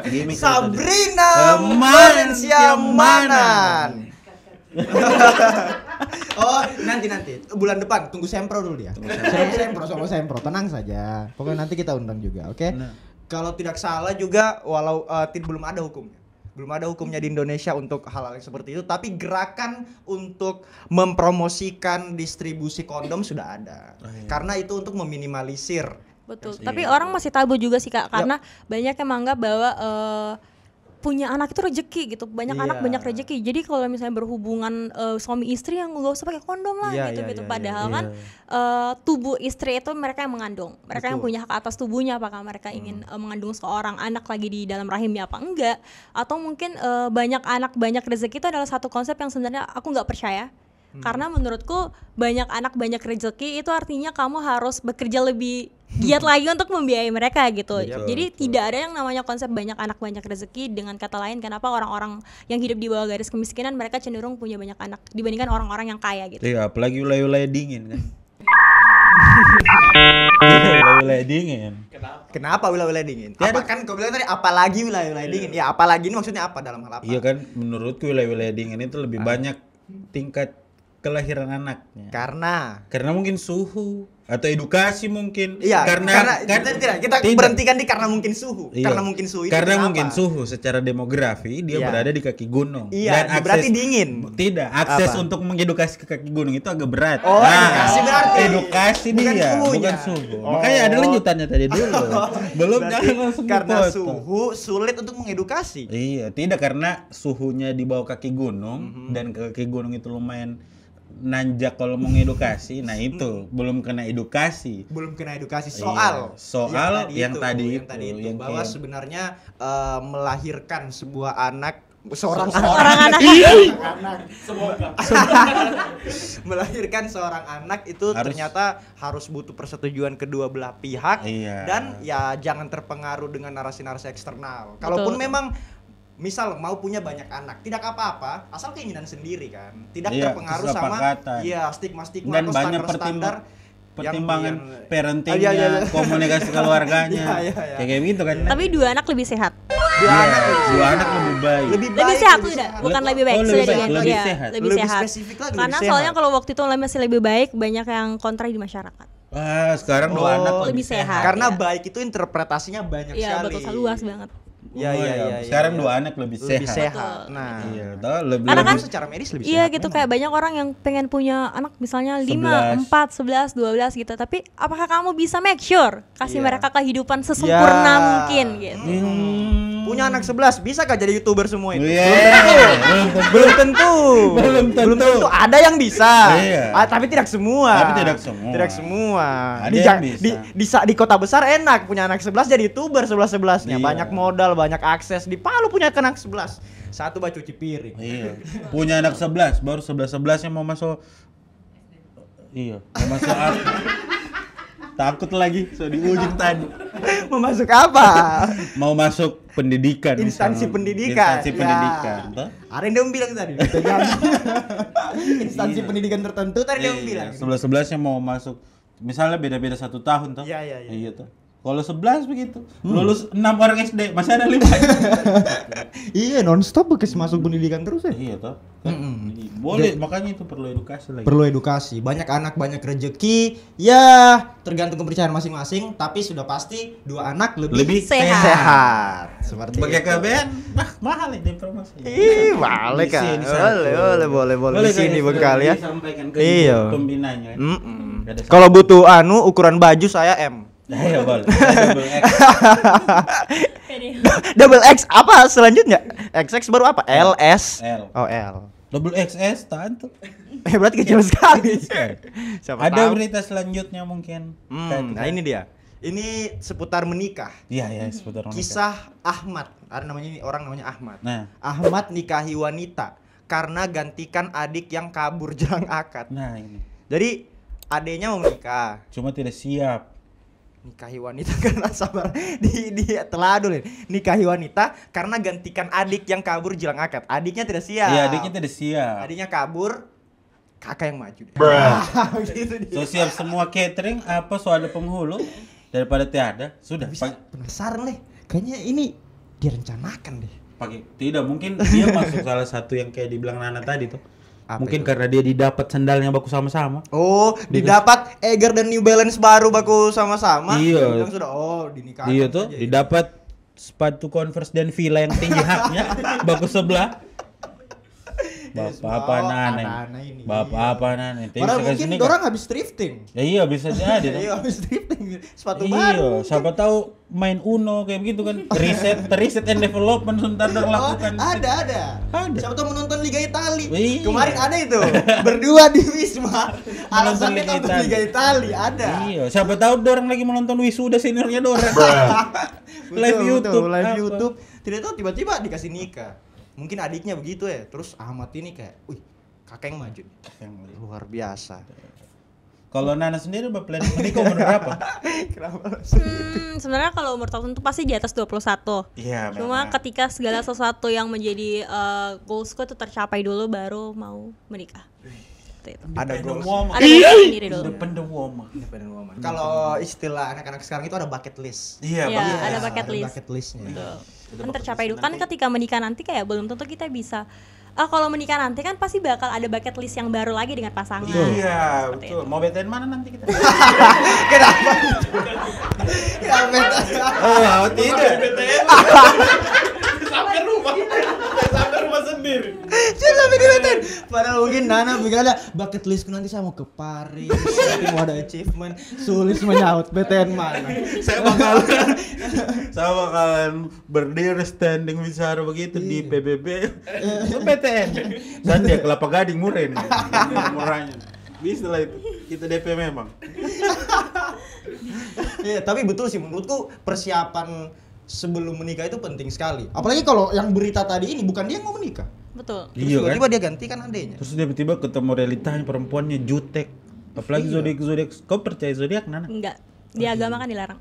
Gimik Sabrina Manan Siamanan. Oh, nanti bulan depan tunggu sempro dulu dia. Sama sempro, tenang saja. Pokoknya nanti kita undang juga, oke? Nah. Kalau tidak salah juga walau belum ada hukumnya. Belum ada hukumnya di Indonesia untuk hal-hal yang seperti itu, tapi gerakan untuk mempromosikan distribusi kondom sudah ada. Karena itu untuk meminimalisir. Betul. Tapi orang masih tabu juga sih Kak, karena banyak yang menganggap bahwa punya anak itu rezeki gitu. Banyak anak banyak rezeki. Jadi kalau misalnya berhubungan suami istri yang nggak usah pakai kondom lah gitu. Padahal kan tubuh istri itu mereka yang mengandung. Mereka yang punya hak atas tubuhnya, apakah mereka ingin mengandung seorang anak lagi di dalam rahimnya apa enggak. Atau mungkin banyak anak banyak rezeki itu adalah satu konsep yang sebenarnya aku nggak percaya. Karena menurutku banyak anak banyak rezeki itu artinya kamu harus bekerja lebih giat lagi untuk membiayai mereka gitu. Jadi tidak ada yang namanya konsep banyak anak banyak rezeki. Dengan kata lain, kenapa orang-orang yang hidup di bawah garis kemiskinan mereka cenderung punya banyak anak dibandingkan orang-orang yang kaya gitu. Iya, apalagi wilayah-wilayah dingin kan. Wilayah dingin. Kenapa wilayah dingin? Apa kan kau bilang tadi apalagi wilayah dingin? Ya apalagi ini maksudnya apa, dalam hal apa? Iya kan, menurutku wilayah-wilayah dingin itu lebih banyak tingkat kelahiran anaknya. Karena mungkin suhu atau edukasi mungkin. Iya, karena kita berhentikan di karena mungkin suhu. Iya. Karena mungkin suhu itu karena kenapa? mungkin suhu secara demografi dia berada di kaki gunung. Iya, dan akses, berarti dingin. Tidak, akses untuk mengedukasi ke kaki gunung itu agak berat. Oh, edukasi berarti. Edukasi Bukan dia, suhunya. bukan suhu. Makanya ada lanjutannya tadi dulu. Belum jangan langsung karena dipotong. suhu sulit untuk mengedukasi. Iya, tidak, karena suhunya di bawah kaki gunung dan ke kaki gunung itu lumayan nanjak kalau mau ngedukasi. Nah itu belum kena edukasi. Soal yang tadi itu bahwa sebenarnya melahirkan sebuah anak melahirkan seorang anak itu ternyata harus butuh persetujuan kedua belah pihak. Dan ya jangan terpengaruh dengan narasi-narasi eksternal. Kalaupun memang misal mau punya banyak anak, tidak apa-apa, asal keinginan sendiri kan. Tidak terpengaruh sama stigma-stigma dan atau banyak standar pertimbangan parentingnya, komunikasi keluarganya. Kayak gitu kan. Tapi 2 anak lebih sehat. Dua anak lebih baik. Lebih sehat sudah, bukan lebih baik. Sudah lebih sehat. Lebih sehat. Karena soalnya kalau waktu itu masih lebih baik, banyak yang kontra di masyarakat. Sekarang 2 anak lebih sehat. Karena baik itu interpretasinya banyak sekali. Iya, betul, luas banget. Sekarang 2 anak lebih sehat. Nah, karena kan secara medis lebih sehat. Iya gitu, kayak banyak orang yang pengen punya anak misalnya 5, 4, 11, 12 gitu. Tapi apakah kamu bisa make sure kasih mereka kehidupan sesempurna mungkin gitu. Punya anak 11 bisa gak jadi YouTuber semua itu? Belum tentu. Belum tentu. Ada yang bisa. Tapi tidak semua. Tidak semua. Ada yang bisa. Di kota besar enak punya anak 11 jadi YouTuber 11-11-nya. Banyak modal, banyak akses. Di Palu punya anak 11. Satu buat cuci piring. Punya anak 11, baru 11-11-nya mau masuk. Mau masuk takut lagi di ujung tadi. Mau masuk apa? Mau masuk pendidikan. Instansi pendidikan. Ada yang dia bilang tadi. Instansi pendidikan tertentu tadi dia bilang. 11-11-nya mau masuk. Misalnya beda-beda 1 tahun toh. Iya toh. Kalau 11 begitu, lulus 6 orang SD, masih ada 5. Iya, non-stop bekas masuk pendidikan terus ya. Iya toh. Boleh, makanya itu perlu edukasi lagi. Perlu edukasi. Banyak anak, banyak rezeki. Ya, tergantung kepercayaan masing-masing, tapi sudah pasti 2 anak lebih sehat. Seperti pakai KBN, mahal ini promosi. Boleh kan. Boleh. Di sini bekal ya. Iya. Pembinanya. Kalau butuh ukuran baju saya M. Ya boleh. Double X apa selanjutnya? XX baru apa? LS. Oh L. Double XS tentu. Berarti kecil sekali. Ada berita selanjutnya mungkin. Nah ini dia. Ini seputar menikah. Iya seputar menikah. Kisah Ahmad. Ada orang namanya Ahmad. Nah. Ahmad nikahi wanita karena gantikan adik yang kabur jelang akad. Nah ini. Jadi adiknya mau menikah. Cuma tidak siap. Nikahi wanita karena sabar dia telah dulu nikahi wanita karena gantikan adik yang kabur jelang akad. Adiknya tidak siap. Iya, adiknya tidak siap. Adiknya kabur, kakak yang maju. Gitu dia. So siap semua catering apa so ada penghulu daripada tiada. Sudah. Penasaran leh. Kayaknya ini direncanakan deh. Tidak, mungkin dia masuk salah satu yang kayak dibilang Nana tadi tuh. Mungkin karena dia didapat sandalnya baku sama-sama. Oh, didapat Eger dan New Balance baru baku sama-sama. Iya. Sudah dinikahi. Iya tuh, didapat sepatu Converse dan Fila yang tinggi haknya baku sebelah. Bapak apa nana? ini. Bapak apa nana? Padahal mungkin orang habis thrifting. Ya iya bisa jadi. Iya habis thrifting sepatu Iya, baru. siapa tahu main Uno kayak begitu kan. Riset and development sebentar dong lakukan. Ada. Ada. Siapa tahu menonton Liga Italia. Iya. Kemarin ada itu. Berdua di Wisma. Alasannya Liga nonton Italia. Liga Italia ada. Iya, siapa tahu orang lagi menonton wisuda seniornya orang. Live YouTube. Live Apa? YouTube. Tidak tahu tiba-tiba dikasih nikah. Mungkin adiknya begitu ya. Terus Ahmad ini kayak, wih, kakek yang maju. Luar biasa. Kalau Nana sendiri plan menikah umur berapa? Kenapa? Sebenarnya kalau umur tertentu pasti di atas 21. Iya, Cuma memang. ketika segala sesuatu yang menjadi goalsku itu tercapai dulu baru mau menikah. Seperti itu. Ada goals. Ada goals sendiri dulu. Independent woman. Independent woman. Kalau istilah anak-anak sekarang itu ada bucket list. Iya, Ya, Bang. ada bucket list. Bucket listnya. Betul. Kan tercapai dulu. Kan ketika menikah nanti kayak belum tentu kita bisa. Kalau menikah nanti kan pasti bakal ada bucket list yang baru lagi dengan pasangan. Iya, Seperti betul. itu. Mau BTN mana nanti kita? Kenapa? Oh, tidak. Sampai rumah sendiri. Saya sampai dibetain. Padahal mungkin Nana pikir ada bucket listku nanti saya mau ke Paris, tapi mau ada achievement, sulit menyaut BTN mana. Saya bakalan berdiri standing bicara begitu di PBB. Itu PTN. Dan dia Kelapa Gading Muren. Murahnya. Bisa lah itu. Kita DP memang. Iya, tapi betul sih menurutku persiapan sebelum menikah itu penting sekali. Apalagi kalau yang berita tadi ini bukan dia yang mau menikah. Betul. Terus Iya kan? tiba-tiba dia gantikan adanya. Terus dia tiba-tiba ketemu realitanya perempuannya jutek. Apalagi zodiak. Kau percaya zodiak, Nana? Enggak. Di agama kan dilarang.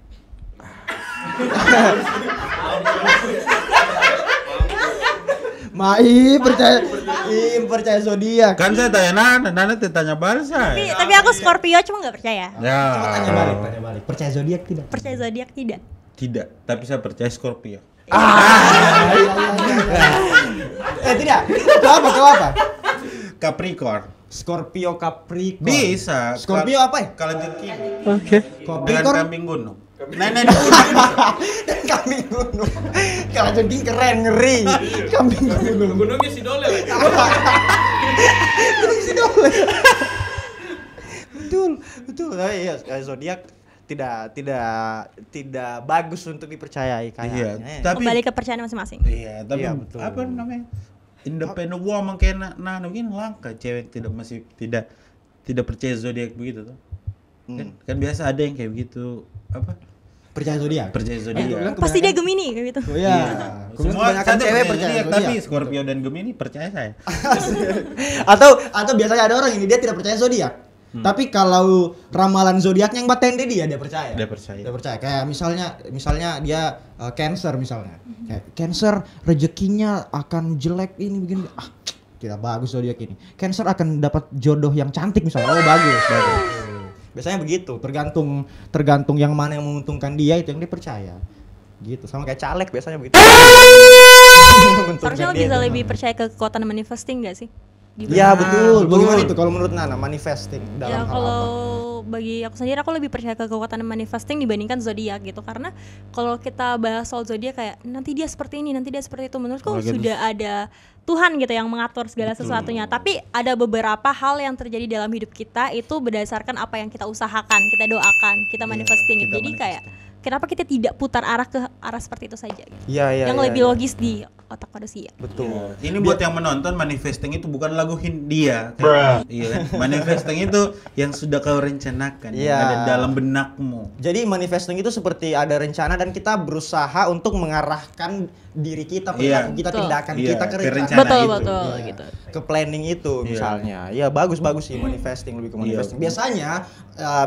Percaya zodiak. Kan saya tanya Nana tanya balik saya. Tapi aku Scorpio cuma nggak percaya. Ya. Coba tanya balik. Percaya zodiak tidak? Percaya zodiak tidak. Tidak, tapi saya percaya Scorpio. Tidak. Kau apa? Capricorn. Scorpio Capricorn. Bisa. Scorpio apa ya? Kalender kini. Dengan Capricorn. kambing gunung. Nenek di gunung. Dan kambing gunung. Kalau jadi keren ngeri. Kambing gunung. Gunungnya si Dole. Gunung Sidole. Betul. Tapi iya, zodiak tidak bagus untuk dipercayai kayaknya. Iya, tapi Kembali ke kepercayaan masing-masing. iya, tapi Iya, betul. apa namanya? Independent woman kayak Nana mungkin langka cewek masih tidak percaya zodiak begitu tuh. Kan biasa ada yang kayak begitu apa? Percaya zodiak. Percaya zodiak. Pasti dia Gemini kayak gitu. Oh iya. Semua Kebanyakan saya cewek percaya zodiak, zodiak. tapi Scorpio dan Gemini percaya saya. atau biasanya ada orang ini dia tidak percaya zodiak. Tapi kalau ramalan zodiaknya yang baten dia percaya. Dia percaya. Dia percaya. Kayak misalnya dia Cancer misalnya. Kayak Cancer rezekinya akan jelek ini begini. Tidak bagus zodiak ini. Cancer akan dapat jodoh yang cantik misalnya. Oh bagus. Biasanya begitu. Tergantung yang mana yang menguntungkan dia itu yang dia percaya. Gitu. Sama kayak caleg biasanya begitu. Harusnya lo bisa lebih percaya ke kekuatan manifesting gak sih? Iya betul. Bagaimana itu kalau menurut Nana manifesting Ya dalam hal kalau apa? bagi aku sendiri aku lebih percaya ke kekuatan manifesting dibandingkan zodiak gitu, karena kalau kita bahas soal zodiak kayak nanti dia seperti ini, nanti dia seperti itu, menurutku sudah ada Tuhan gitu yang mengatur segala sesuatunya. Tapi ada beberapa hal yang terjadi dalam hidup kita itu berdasarkan apa yang kita usahakan, kita doakan, kita manifesting gitu. Jadi kayak kenapa kita tidak putar arah ke arah seperti itu saja gitu. Iya. Yang lebih logis di otak manusia. Betul. Ini buat yang menonton, manifesting itu bukan lagu Hindia kan? Iya kan? Manifesting itu yang sudah kau rencanakan, yang Iya. ada dalam benakmu. Jadi manifesting itu seperti ada rencana dan kita berusaha untuk mengarahkan diri kita, perilaku kita, Betul. tindakan Iya, kita ke ke rencana. rencana Betul itu. betul Iya. gitu. Ke planning itu misalnya. Ya bagus sih manifesting, lebih ke manifesting. Iya.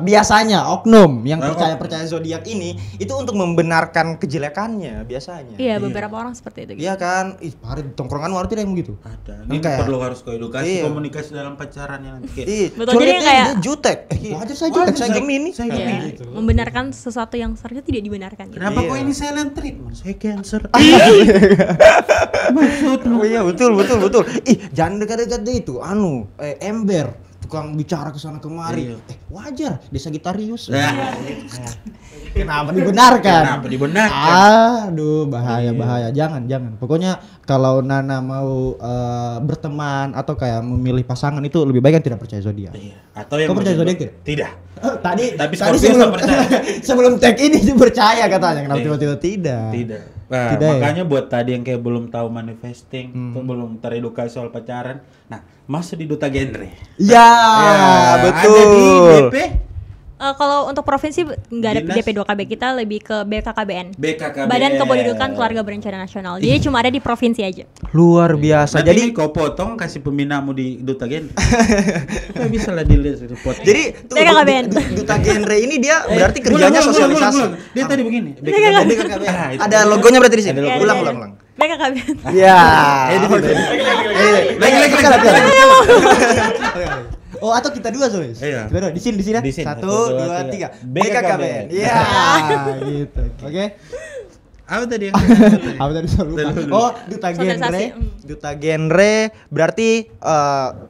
Biasanya oknum yang percaya zodiak ini itu untuk membenarkan kejelekannya biasanya. Iya, beberapa orang seperti itu gitu. Iya kan? Ih, hari di tongkrongan waktu tidak yang begitu. Ada. Ini Ini kayak- perlu harus kau edukasi Iya. komunikasi dalam pacarannya nanti. Kayak, Ih, Betul, coret jadi ini kayak- dia jutek. Wajar saya jutek, saya Gemini. Saya Iya, Gemini. membenarkan sesuatu yang seharusnya tidak dibenarkan gitu. Kenapa Iya. kok ini silent treatment? Saya cancer. Oh iya betul. Ih, jangan dekat-dekat deh itu. Ember. tukang bicara ke sana kemari. Iya. Wajar, dia Sagittarius. Nah, Kenapa dibenarkan? kenapa dibenarkan? Aduh, bahaya. Jangan. Pokoknya kalau Nana mau berteman atau kayak memilih pasangan itu lebih baik yang tidak percaya zodiak. Iya. Atau yang Kau percaya mau- zodiak tidak? Tidak. Tadi Tapi tadi Scorpio sebelum percaya. sebelum tag ini dia percaya katanya. Kenapa Iya. tiba-tiba tidak? Tidak. Nah, Tidak ya? makanya buat tadi yang kayak belum tahu manifesting, tuh belum teredukasi soal pacaran. Nah, masuk di duta genre. Ya, Ada betul. di DP Kalau untuk provinsi nggak ada Dinas? DP2KB, kita lebih ke BKKBN. BKKBN. Badan Kependudukan Keluarga Berencana Nasional. Jadi cuma ada di provinsi aja. Luar biasa. Nanti Jadi kau potong kasih pembinamu di duta genre. Kau bisa lah dilihat di potong. jadi tuh BKKBN. duta genre ini dia berarti kerjanya Ulang. sosialisasi. Dia tadi begini. BKKBN. Ah, itu. Ada logonya berarti di sini. Ada logo. Ulang. BKKBN. Ya. Lagi. Oh, atau kita dua, Zois. Iya. Kita dua di sini ya. Di sini. 1 1, 2 2, 3. 3. BKKBN. Iya, gitu. Oke. Apa tadi yang Apa tadi saya lupa? Oh, duta genre. Sosialisasi, Duta genre berarti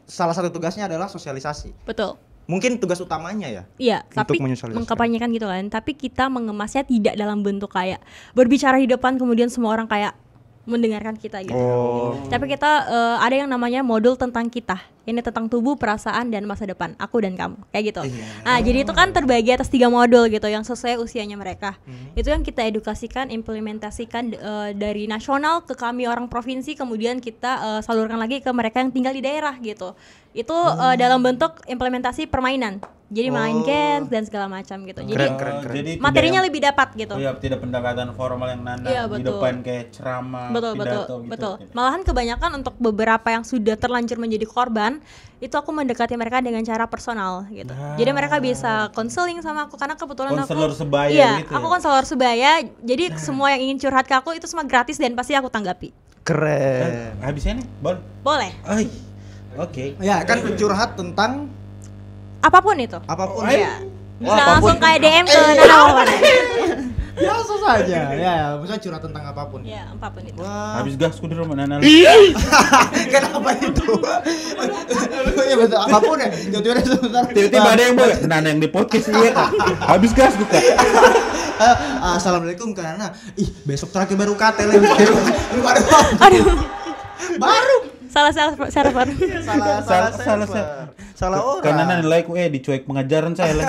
salah satu tugasnya adalah sosialisasi. Betul. Mungkin tugas utamanya ya. Iya, Untuk tapi menyosialisasikan. mengkampanyekan gitu kan. Tapi kita mengemasnya tidak dalam bentuk kayak berbicara di depan kemudian semua orang kayak mendengarkan kita gitu. Tapi kita ada yang namanya modul tentang kita. Ini tentang tubuh, perasaan, dan masa depan. Aku dan kamu, kayak gitu. Nah, jadi itu kan terbagi atas 3 modul gitu yang sesuai usianya mereka. Itu yang kita edukasikan, implementasikan dari nasional ke kami orang provinsi, kemudian kita salurkan lagi ke mereka yang tinggal di daerah gitu. Itu dalam bentuk implementasi permainan. Jadi main games dan segala macam gitu. Jadi Keren. Jadi materinya tidak lebih dapat gitu. yang- Iya, tidak pendekatan formal yang Nana Iya, di betul. depan kayak ceramah, Betul. pidato gitu. Betul. Tidak. Malahan kebanyakan untuk beberapa yang sudah terlanjur menjadi korban, itu aku mendekati mereka dengan cara personal gitu. Jadi mereka bisa konseling sama aku karena kebetulan Konselor aku sebaya iya, gitu aku ya? konselor sebaya. Jadi semua yang ingin curhat ke aku itu semua gratis dan pasti aku tanggapi. Keren. Habisnya nih, Bon. Boleh. Ay. Oke. Ya, kan curhat tentang Apapun itu. apapun. Iya. Bisa apapun. langsung kayak DM ke Nana Wawan. Biasa saja. Ya, misalnya curhat tentang apapun. Iya, apapun itu. Wah, Habis gasku di rumah Nana. kenapa itu? Ya betul, apapun ya. Tiba-tiba ada sebentar. Tiba-tiba ada yang bawa Nana yang di podcast iya Kak. Habis gas buka. Assalamualaikum Kak Nana. Ih, besok terakhir baru KT lagi. Aduh, Baru. salah server. Salah Karena orang. Nana nilaiku dicuek pengajaran saya lah.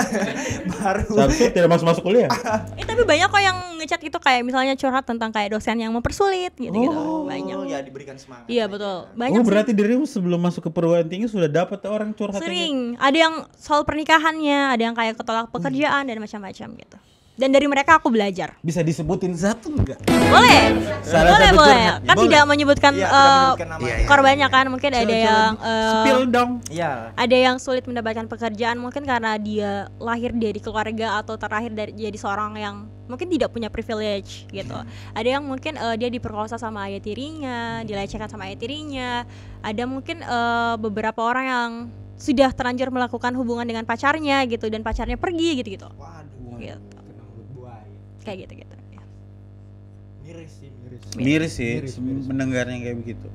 Baru. Seharusnya tidak masuk kuliah. Tapi banyak kok yang ngechat gitu kayak misalnya curhat tentang kayak dosen yang mempersulit gitu-gitu. Banyak. Ya diberikan semangat. Iya, betul. Banyak Oh, sih. berarti dirimu sebelum masuk ke perguruan tinggi sudah dapat orang curhat Sering. Ada yang soal pernikahannya, ada yang kayak ketolak pekerjaan dan macam-macam gitu. Dan dari mereka aku belajar. Bisa disebutin satu enggak? Boleh. Salah boleh, satu boleh. curhat. Kan Boleh. tidak menyebutkan Iya, tidak menyebutkan nama. Iya, korbannya kan. Mungkin ada Coba, yang Spill dong. Iya. ada yang sulit mendapatkan pekerjaan mungkin karena dia lahir dari keluarga atau terlahir dari jadi seorang yang mungkin tidak punya privilege gitu. Ada yang mungkin dia diperkosa sama ayah tirinya, dilecehkan sama ayah tirinya. Ada mungkin beberapa orang yang sudah terlanjur melakukan hubungan dengan pacarnya gitu dan pacarnya pergi gitu-gitu. Waduh. Gitu. Kena mulut buaya. Kayak gitu-gitu. Ya. Miris sih, miris. Miris sih Miris. mendengarnya kayak begitu.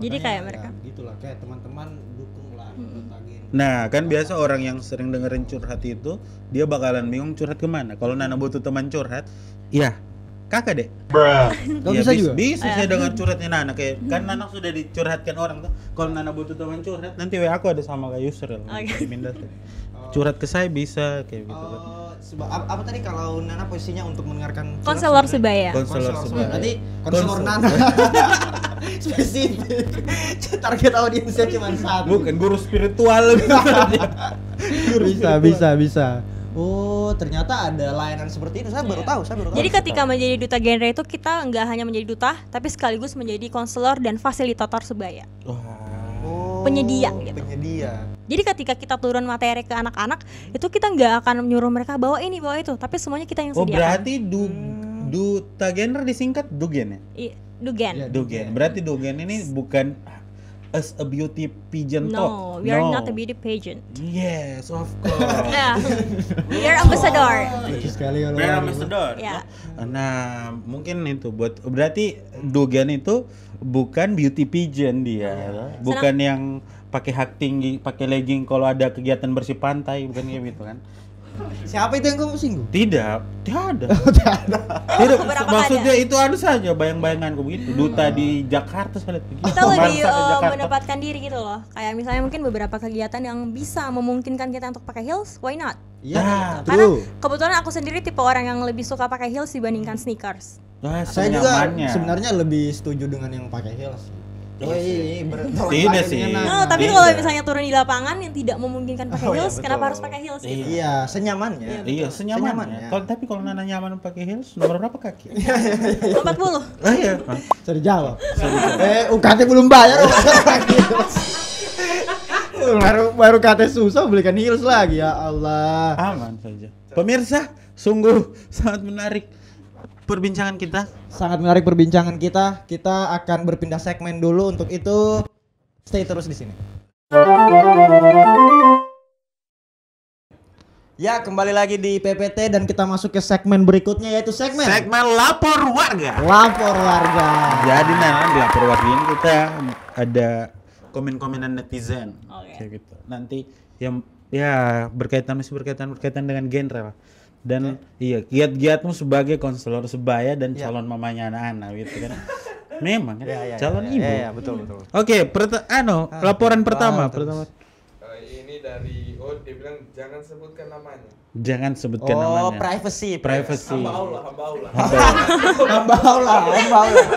Jadi Makanya kayak ya, mereka. Gitulah kayak teman-teman dukung lah Duta-Genre. Nah, kan biasa orang yang sering dengerin curhat itu dia bakalan bingung curhat kemana. Kalau Nana butuh teman curhat, ya kakak deh. Kau Ya, bisa juga? Bisa saya dengar curhatnya Nana kayak kan Nana sudah dicurhatkan orang tuh. Kalau Nana butuh teman curhat, nanti WA aku ada sama kayak Yusril. Oke. Minta tuh. Curhat ke saya bisa kayak gitu kan. Apa tadi kalau Nana posisinya untuk mendengarkan curhat Konselor sebenarnya? sebaya. Konselor sebaya. Berarti konselor Nana. Spesifik. Target audiensnya cuma satu. Bukan guru spiritual gitu. Bisa. Oh, ternyata ada layanan seperti itu. Saya baru tahu. Jadi ketika menjadi duta genre itu kita nggak hanya menjadi duta, tapi sekaligus menjadi konselor dan fasilitator sebaya. Oh, penyedia gitu. Penyedia. Jadi ketika kita turun materi ke anak-anak, itu kita nggak akan menyuruh mereka bawa ini, bawa itu, tapi semuanya kita yang Oh, sediakan. berarti duta genre disingkat Dugen ya? Dugen. Iya. Dugen. Berarti Dugen ini bukan as a beauty pageant talk. No, we are not a beauty pageant. Yes, of course. Yeah. We are ambassador. Lucu sekali kalau Brand ambassador. Ya. Nah, mungkin itu buat berarti Dugen itu bukan beauty pageant dia, bukan yang pakai hak tinggi, pakai legging kalau ada kegiatan bersih pantai, bukan kayak gitu kan? Siapa itu yang kamu singgung? Tidak ada. Oh, beberapa Maksudnya ada. itu ada saja bayang-bayanganku begitu. Duta di Jakarta saya lihat begitu. Kita lebih Bangsa di Jakarta. menempatkan diri gitu loh. Kayak misalnya mungkin beberapa kegiatan yang bisa memungkinkan kita untuk pakai heels, why not? Iya, Karena true. kebetulan aku sendiri tipe orang yang lebih suka pakai heels dibandingkan sneakers. Wah, Saya juga senyamannya. sebenarnya lebih setuju dengan yang pakai heels. Oh iya, Tidak sih. No, tapi Tidak. kalau misalnya turun di lapangan yang tidak memungkinkan pakai Oh, iya, heels, betul. kenapa harus pakai heels gitu? Iya, senyamannya. Iya, senyamannya. Senyamannya. Tapi kalau Nana nyaman pakai heels, nomor berapa kaki? 40. Oh iya. Bisa dijawab. UKT belum bayar. baru kata susah belikan heels lagi ya Allah. Aman saja. Pemirsa, sungguh sangat menarik perbincangan kita. Sangat menarik perbincangan kita. Kita akan berpindah segmen dulu, untuk itu stay terus di sini. Ya, kembali lagi di PPT dan kita masuk ke segmen berikutnya, yaitu segmen Lapor Warga. Lapor Warga. Jadi Nana di Lapor Warga ini kita ada komen-komenan netizen. Oke. Kayak gitu. Nanti yang ya berkaitan dengan genre lah. Dan iya, giat-giatmu sebagai konselor sebaya dan calon mamanya anak-anak gitu kan. Memang kan calon ibu. Iya, betul. Oke, laporan pertama. Ini dari dia bilang jangan sebutkan namanya. Jangan sebutkan Oh, namanya. privacy. Privacy. Hamba Allah. Hamba Allah.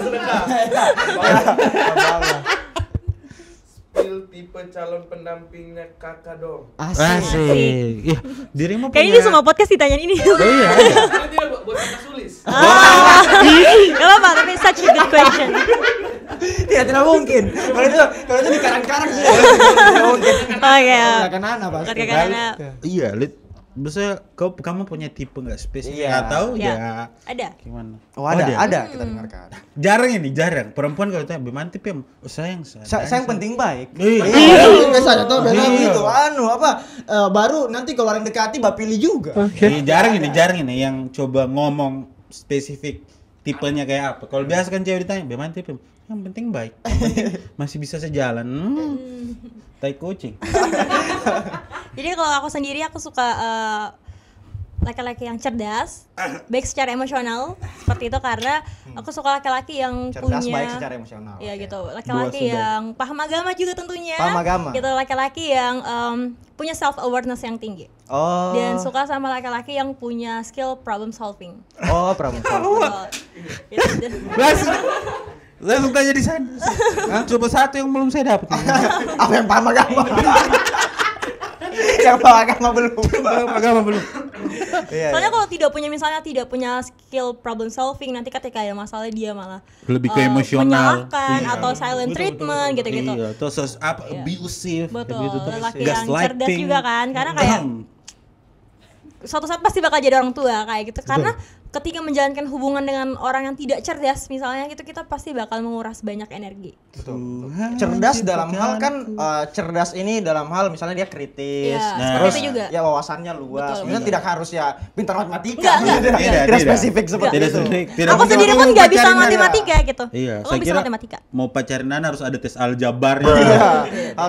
Spill tipe calon pendampingnya kakak dong. Asik. Iya, dirimu punya. Kayaknya di semua podcast ditanyain ini. Oh iya. Ini tidak buat kita sulis. Gak apa-apa, tapi such a good question. Tidak mungkin. Kalau itu di karang-karang sih. Tidak mungkin. Oke. Silakan Ana pasti. Karena Iya, Maksudnya kamu punya tipe nggak spesifik Iya. atau ya, ya ada. gimana? Oh, ada kita dengarkan. Jarang perempuan kalau tanya bagaimana tipe sayang. Saya yang penting baik. Iya. Biasanya tuh biasanya Iya. gitu. Baru nanti kalau orang dekati mbak pilih juga. Iya, jarang ini yang coba ngomong spesifik tipenya kayak apa. Kalau biasa kan cewek ditanya bagaimana tipe, yang penting baik, yang penting masih bisa sejalan. Tai kucing. Jadi kalau aku sendiri aku suka laki-laki yang cerdas, baik secara emosional seperti itu, karena aku suka laki-laki yang Cerdas punya baik secara emosional. Iya Oke. gitu, laki-laki Dua sudah. yang paham agama juga tentunya. Paham agama. Gitu, laki-laki yang punya self awareness yang tinggi. Oh. Dan suka sama laki-laki yang punya skill problem solving. Oh, pramuka. Gitu. Langsung tanya di sana. Coba satu yang belum saya dapat. Apa yang paham agama? Yang paham agama belum. Agama belum. Iya. Soalnya kalau tidak punya skill problem solving, nanti ketika ada masalah dia malah Lebih ke emosional. menyalahkan atau silent treatment gitu-gitu. Iya, terus abusive. Betul, gitu tuh. lelaki yang cerdas Gaslighting. juga kan, karena kayak suatu saat pasti bakal jadi orang tua kayak gitu. Karena ketika menjalankan hubungan dengan orang yang tidak cerdas misalnya gitu, kita pasti bakal menguras banyak energi. Cerdas dalam hal kan cerdas ini dalam hal misalnya dia kritis. Iya, Nah, seperti Terus itu juga. ya wawasannya luas. Betul. Sebenarnya tidak harus ya pintar matematika. Enggak. Tidak spesifik seperti Tidak itu. spesifik. Tidak Aku mungkin sendiri waktu pun mau nggak bisa pacarin Nana. matematika gitu. Iya, Aku saya bisa kira matematika. mau pacarin Nana harus ada tes aljabarnya. Iya.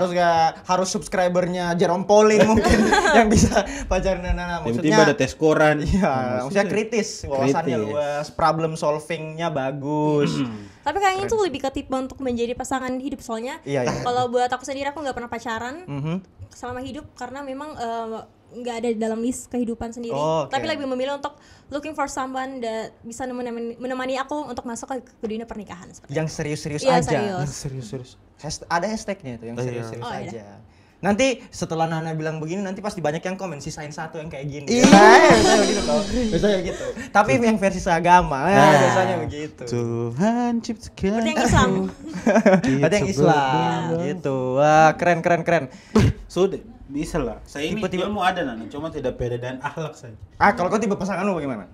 Harus subscribernya Jerome Pauline mungkin yang bisa pacaran Nana. Tiba-tiba ada tes koran. Iya, maksudnya kritis, wawasannya Kritis. luas, problem solvingnya bagus. Tapi kayaknya itu lebih ke tipe untuk menjadi pasangan hidup, soalnya Iya, iya. kalau buat aku sendiri aku nggak pernah pacaran selama hidup karena memang nggak ada dalam list kehidupan sendiri. Oh, oke. Tapi lebih memilih untuk looking for someone that bisa menemani aku untuk masuk ke dunia pernikahan seperti Yang serius-serius Iya, aja. serius. Ada hashtagnya itu yang Oh, iya. serius-serius Oh, iya. aja. Nanti setelah Nana bilang begini nanti pasti banyak yang komen sisain satu yang kayak gini. Iya. Biasanya begitu toh. Biasanya gitu. Tapi yang versi seagama ya, Nah. biasanya begitu. Tuhan ciptakan. Seperti yang Islam. Berarti yang Islam gitu. Wah, keren. Sudah, bisa lah. Saya ini Tipe-tipe- ilmu ada Nana, cuma tidak beda dan akhlak saja. Kalau kau tipe pasangan lu bagaimana?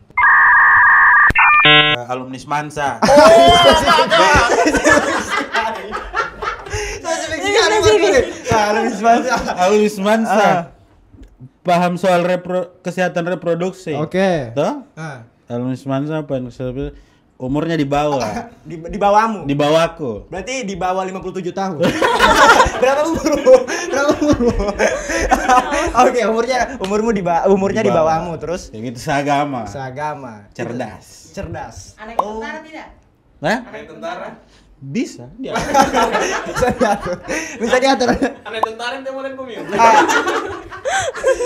Alumni Semansa. Alumni Semansa. Paham soal kesehatan reproduksi. Oke. Toh? Nah, Alumni Semansa apa? Umurnya di bawah. Di bawahmu. Di bawahku. Berarti di bawah 57 tahun. Berapa umurmu? Berapa umurmu? Oke, umurmu umurnya di bawahmu, terus Ya gitu seagama. seagama. Cerdas. Cerdas. Anak tentara tidak? Hah? Anak tentara. Bisa dia. Bisa diatur. Bisa diatur. Anak tentara yang mau bumi.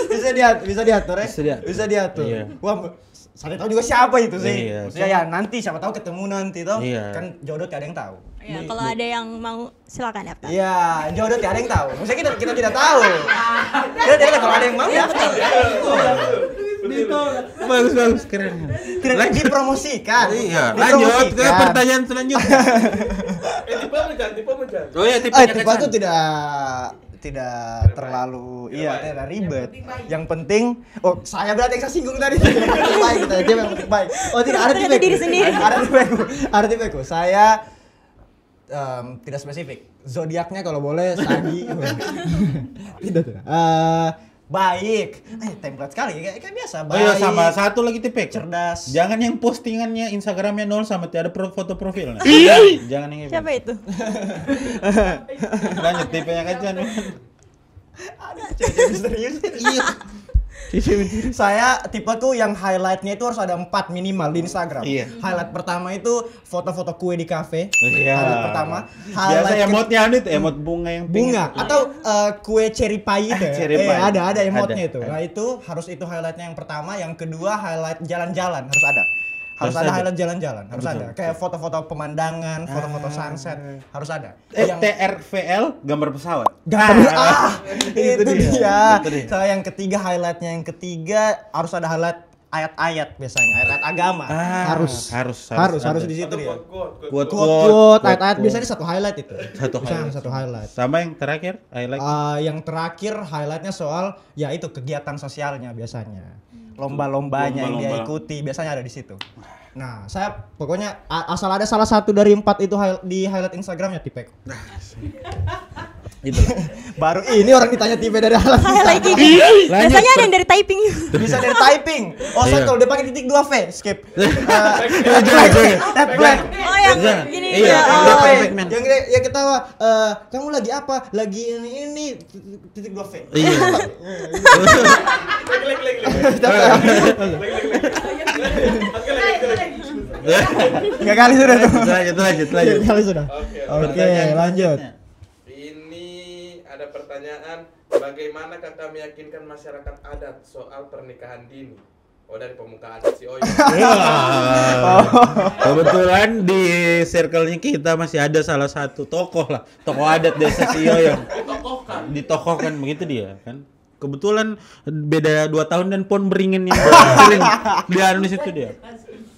Bisa diatur ya? Bisa diatur. Bisa diatur. Iya. Wah, saya tahu juga siapa itu sih. Iya. Maksudnya ya nanti siapa tahu ketemu nanti toh. Iya. Kan jodoh tiada yang tahu. Ya, kalau ada yang mau silakan daftar. Iya, jodoh tiada yang tahu. Maksudnya kita tidak tahu. Kita tidak tahu kalau ada yang mau daftar. Bagus keren. Tidak dipromosikan. Iya, lanjut ke Dipromosikan. pertanyaan selanjutnya. Tipe menjan. Oh ya, Tipe itu tidak terlalu tidak ribet. Yang penting saya berarti yang saya singgung tadi. Baik kita dia memang baik. Oh tidak ada Ternyata tipeku. diri sendiri. Ada tipeku. Saya tidak spesifik. Zodiaknya kalau boleh Sagi. Tidak. Baik. Template sekali kayak biasa. Oh Baik. iya, sama satu lagi tipe. Cerdas. Jangan yang postingannya Instagramnya 0 sama tiada foto profil. Jangan yang itu. Siapa itu? Lanjut tipenya Kacan. Ada cewek misterius. Iya. Saya tipeku yang highlightnya itu harus ada 4 minimal di Instagram. Iya. Highlight pertama itu foto-foto kue di kafe. Iya. Highlight pertama. Biasa emotnya itu emot bunga yang pink. bunga atau kue cherry pie itu. Ya? Cherry pie. Ada emotnya Ada. itu. Nah itu highlightnya yang pertama. Yang kedua highlight jalan-jalan harus ada. Harus Harus ada ada. highlight jalan-jalan, harus Betul. ada. Kayak foto-foto pemandangan, foto-foto sunset, harus ada. TRVL gambar pesawat. Itu dia. Itu dia. Saya yang ketiga highlightnya yang ketiga harus ada highlight ayat-ayat biasanya, ayat-ayat agama. harus ada. di situ dia. Quote, Ayat-ayat biasanya satu highlight itu. Satu Biasanya highlight. satu highlight. Sama yang terakhir, highlight. Yang terakhir highlightnya soal ya itu kegiatan sosialnya biasanya. Lomba-lombanya yang dia Lomba-lomba. ikuti biasanya ada di situ. Nah, saya pokoknya asal ada salah satu dari 4 itu di highlight Instagramnya tipek. Itu. Baru ini orang ditanya tipe dari highlight Highlight Instagram. gigi. Biasanya ada yang dari typing. Bisa dari typing. Oh, Iya. kalau dia pakai titik 2V, skip. Jangan. Black. Oh yang Jangan. gini Iya, ya. yang Oh. dia perfect, man. Yang ketawa, kamu lagi apa? Lagi ini titik 2V. Iya. Tiga kali sudah tuh. Lanjut. Tiga kali sudah. Oke. Oke, lanjut. Ini ada pertanyaan, bagaimana kakak meyakinkan masyarakat adat soal pernikahan dini? Oh, dari pemuka adat si Oyo. Kebetulan di circle-nya kita masih ada salah satu tokoh adat desa Sio yang ditokohkan begitu dia kan. Kebetulan beda 2 tahun dan pohon beringin yang sering di anu situ dia.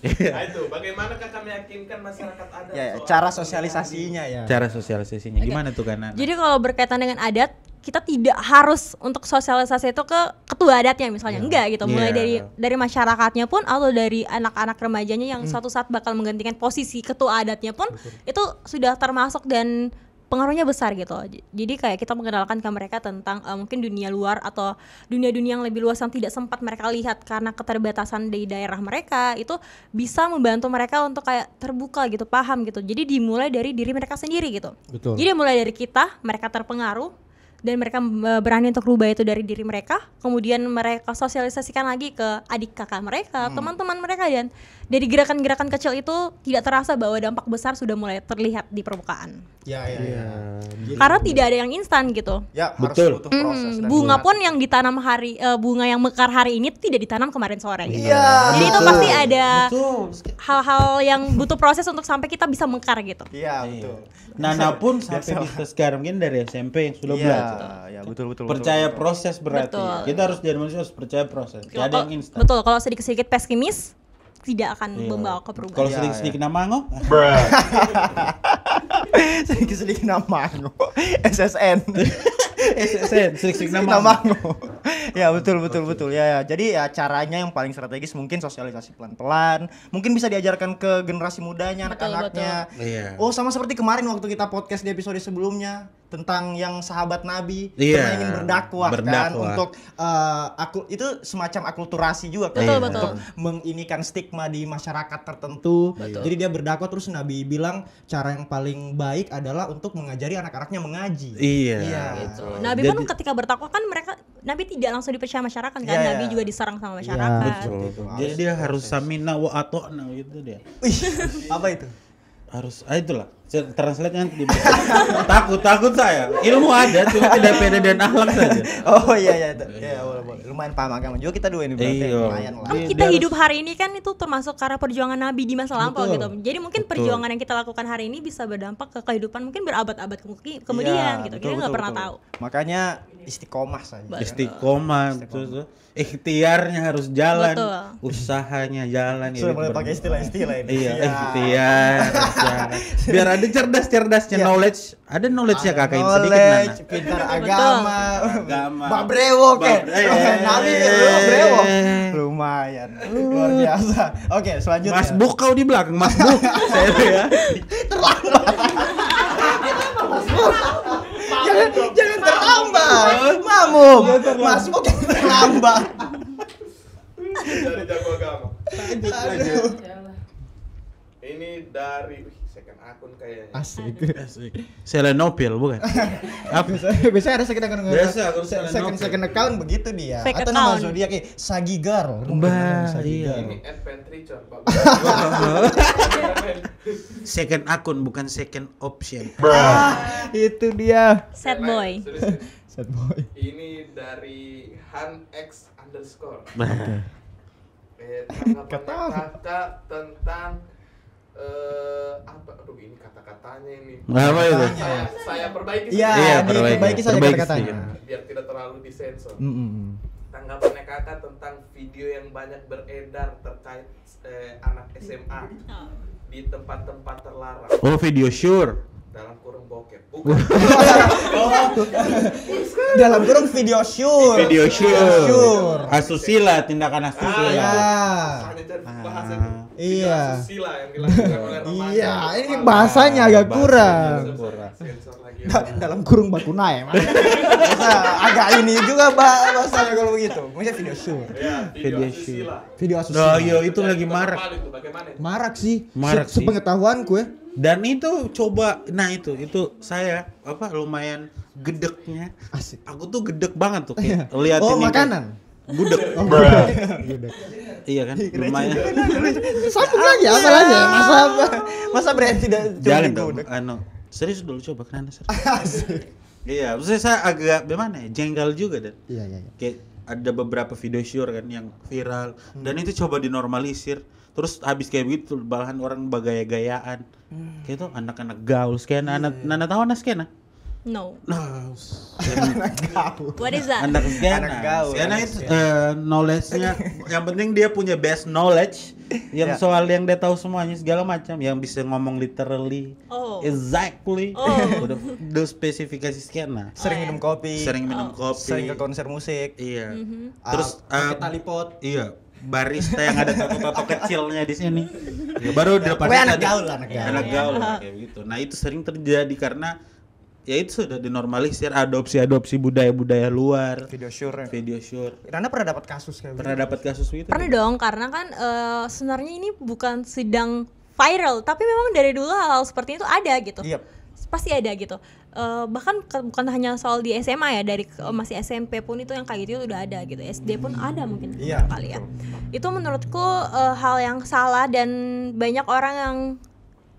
Nah, itu bagaimana kakak meyakinkan masyarakat adat Ya, soal cara sosialisasinya ya. Cara sosialisasinya gimana tuh kan? Jadi kalau berkaitan dengan adat, kita tidak harus untuk sosialisasi itu ke ketua adatnya misalnya, enggak gitu. Mulai Iya. dari masyarakatnya pun atau dari anak-anak remajanya yang suatu saat bakal menggantikan posisi ketua adatnya pun itu sudah termasuk dan pengaruhnya besar gitu. Jadi kayak kita mengenalkan ke mereka tentang mungkin dunia luar atau dunia-dunia yang lebih luas yang tidak sempat mereka lihat karena keterbatasan di daerah mereka, itu bisa membantu mereka untuk kayak terbuka gitu, paham gitu. Jadi dimulai dari diri mereka sendiri gitu. Betul. Jadi mulai dari kita, mereka terpengaruh dan mereka berani untuk rubah itu dari diri mereka, kemudian mereka sosialisasikan lagi ke adik kakak mereka, teman-teman mereka, dan dari gerakan-gerakan kecil itu tidak terasa bahwa dampak besar sudah mulai terlihat di permukaan. Ya. Karena tidak ada yang instan gitu. Ya, harus Betul. butuh proses dan Bunga semangat. pun yang ditanam bunga yang mekar hari ini tidak ditanam kemarin sore. Gitu. Iya. Jadi itu betul. pasti ada Betul. hal-hal yang butuh proses untuk sampai kita bisa mekar gitu. Iya, betul. Nana pun sampai bisa sekarang mungkin dari SMP yang sudah belajar. Iya, betul. Percaya proses berarti. Betul. Kita harus jadi manusia harus percaya proses. Tidak ada Kalau- yang instan. Betul, kalau sedikit-sedikit pesimis tidak akan Iya. membawa ke Kalau perubahan. sedikit-sedikit namango, sedikit nama SSN. sedikit-sedikit Nama namango. Ya betul. Ya. Jadi ya caranya yang paling strategis mungkin sosialisasi pelan-pelan. Mungkin bisa diajarkan ke generasi mudanya, Betul, anak-anaknya. Iya. Oh, sama seperti kemarin waktu kita podcast di episode sebelumnya tentang yang sahabat Nabi Iya, pernah ingin berdakwah kan berdakwah. untuk itu semacam akulturasi juga kan Betul, Iya. betul. untuk menginikan stigma di masyarakat tertentu. Jadi dia berdakwah terus Nabi bilang cara yang paling baik adalah untuk mengajari anak-anaknya mengaji. Iya. Gitu. Nabi Jadi- pun ketika bertakwa kan Nabi tidak langsung dipercaya masyarakat kan. Iya, Nabi iya. juga diserang sama masyarakat. Betul. Gitu. Jadi dia harus samina wa atokna gitu dia. Wih, apa itu? Harus itulah. Translate nanti di takut saya. Ilmu ada cuma tidak pede dan akhlak saja. Oh iya itu. Ya boleh. Lumayan paham agama juga kita dua ini berarti Iya. lumayan lah. Kan Dia- kita dia hidup hari ini kan itu termasuk karena perjuangan Nabi di masa lampau Betul. gitu. Jadi mungkin perjuangan yang kita lakukan hari ini bisa berdampak ke kehidupan mungkin berabad-abad kemudian Iya, gitu. betul, Kita nggak betul, pernah betul. tahu. Makanya istiqomah saja. Istiqomah betul. Ikhtiarnya harus jalan, Betul. usahanya jalan. Sudah ya, mulai pakai istilah-istilah ini. Iya, ikhtiar. harus jalan. Biar ada cerdas-cerdasnya Iya. knowledge. Ada knowledge-nya kakak ini sedikit Knowledge, Nana. pintar agama. Agama. Mbak Brewo ke. Nabi Brewo, Brewo. Eh. Lumayan. Luar biasa. Oke, selanjutnya. Mas Buk kau di belakang, Mas Buk. Saya tuh ya. Jangan terlambat. Mamum. Mas Buk jangan terlambat. Dari jago agama. Aduh. Ini dari second akun kayaknya. Asik. Selenopil bukan? Apa? Biasanya ada second account. Biasa, akun second second account begitu dia. Fake Atau nama account. zodiak Sagigar. Bah, Sagigar. Ini @pentricon Pak. Second akun bukan second option. Itu dia. Sad boy. Sad boy. Ini dari HanX_. Ketawa. Tanggapan kakak tentang apa? Aduh ini kata-katanya ini. Apa itu? Saya perbaiki Iya, Iya, perbaiki saja perbaiki kata-katanya. sedikit. biar tidak terlalu disensor. Mm-mm. Tanggapannya kakak tentang video yang banyak beredar terkait anak SMA di tempat-tempat terlarang Oh, video sure. dalam kurung bokep. Bukan. Dalam kurung video sure. Video Sure. sure. Asusila, tindakan asusila. ya. Bahasanya cari bahasa itu. Iya. Susila yang dilakukan oleh remaja. Iya, ini bahasanya agak kurang. Sensor lagi. Dalam kurung baku naik. Masa agak ini juga bahasanya kalau begitu. Maksudnya video sure. Ya, Video video shoot. susila. Video Nah, asusila. iya itu lagi marak. Itu bagaimana? Marak sih. Marak sih. Sepengetahuanku ya. Dan itu coba, nah itu saya apa lumayan gedeknya. Asik. Aku tuh gedek banget tuh kayak liatin Oh, ini. makanan. Gudeg. Gudeg. Iya kan? Lumayan. Sambung lagi apa lagi? Masa brand tidak Jangan cuma dong. gudeg. Serius dulu coba kenapa serius? Asik. Iya, maksudnya saya agak gimana ya? Jengkel juga dan Iya. kayak ada beberapa video sure kan yang viral dan itu coba dinormalisir. Terus habis kayak begitu malahan orang bagaya-gayaan. Kayak itu anak-anak gaul skena, anak tahu anak skena? No. Nah, What is that? anak skena. Anak gaul, Skena anak itu knowledge-nya yang penting dia punya best knowledge yang Ya. soal yang dia tahu semuanya segala macam, yang bisa ngomong literally. Oh. Exactly. Oh. Udah spesifikasi skena. Sering minum kopi. Sering minum kopi. Sering ke konser musik. Iya. Mhm. Terus pakai tali pot. iya, barista yang ada tato-tato kecilnya di sini. Ya, baru di depan Pokoknya kita anak ada- gaul, anak gaul. Anak gaul kayak gitu. Nah, itu sering terjadi karena ya itu sudah dinormalisir adopsi budaya-budaya luar. Video sure. Video sure. Rana pernah dapat kasus kayak Pernah dapat kasus gitu? Pernah dong, karena kan sebenarnya ini bukan sedang viral, tapi memang dari dulu hal seperti itu ada gitu. Iya. Pasti ada gitu. Bahkan bukan hanya soal di SMA ya, dari masih SMP pun itu yang kayak gitu udah ada gitu. SD pun ada mungkin Iya, kali ya. Itu menurutku hal yang salah dan banyak orang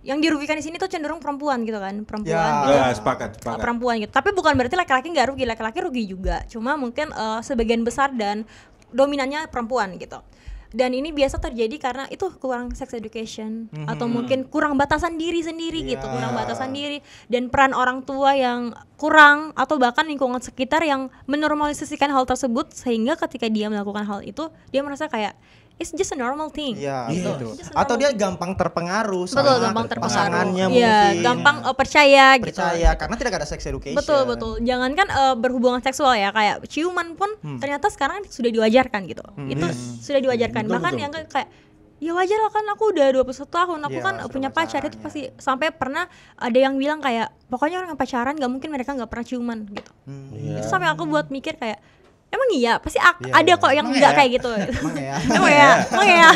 yang dirugikan di sini tuh cenderung perempuan gitu kan, perempuan Ya. gitu. Ya, sepakat. Perempuan gitu. Tapi bukan berarti laki-laki nggak rugi, laki-laki rugi juga. Cuma mungkin sebagian besar dan dominannya perempuan gitu. Dan ini biasa terjadi karena itu kurang sex education atau mungkin kurang batasan diri sendiri gitu, kurang batasan diri dan peran orang tua yang kurang atau bahkan lingkungan sekitar yang menormalisasikan hal tersebut sehingga ketika dia melakukan hal itu dia merasa kayak it's just a normal thing. Iya, Iya. betul. Just a Atau normal dia gampang terpengaruh Betul, sama gampang terpengaruh. pasangannya Iya, mungkin. gampang percaya gitu. Percaya karena tidak ada sex education. Betul. Jangankan berhubungan seksual ya, kayak ciuman pun ternyata sekarang sudah diwajarkan gitu. Itu sudah diwajarkan. Bahkan yang kayak Ya wajar lah, kan aku udah 21 tahun, aku Iya, kan sudah punya pacar, itu pacaran, pasti sampai pernah ada yang bilang kayak pokoknya orang yang pacaran gak mungkin mereka gak pernah ciuman gitu. Iya. Itu sampai aku buat mikir kayak emang iya pasti Iya, ada iya. kok yang Emang enggak ya? kayak gitu. Emang ya. Emang ya, emang ya.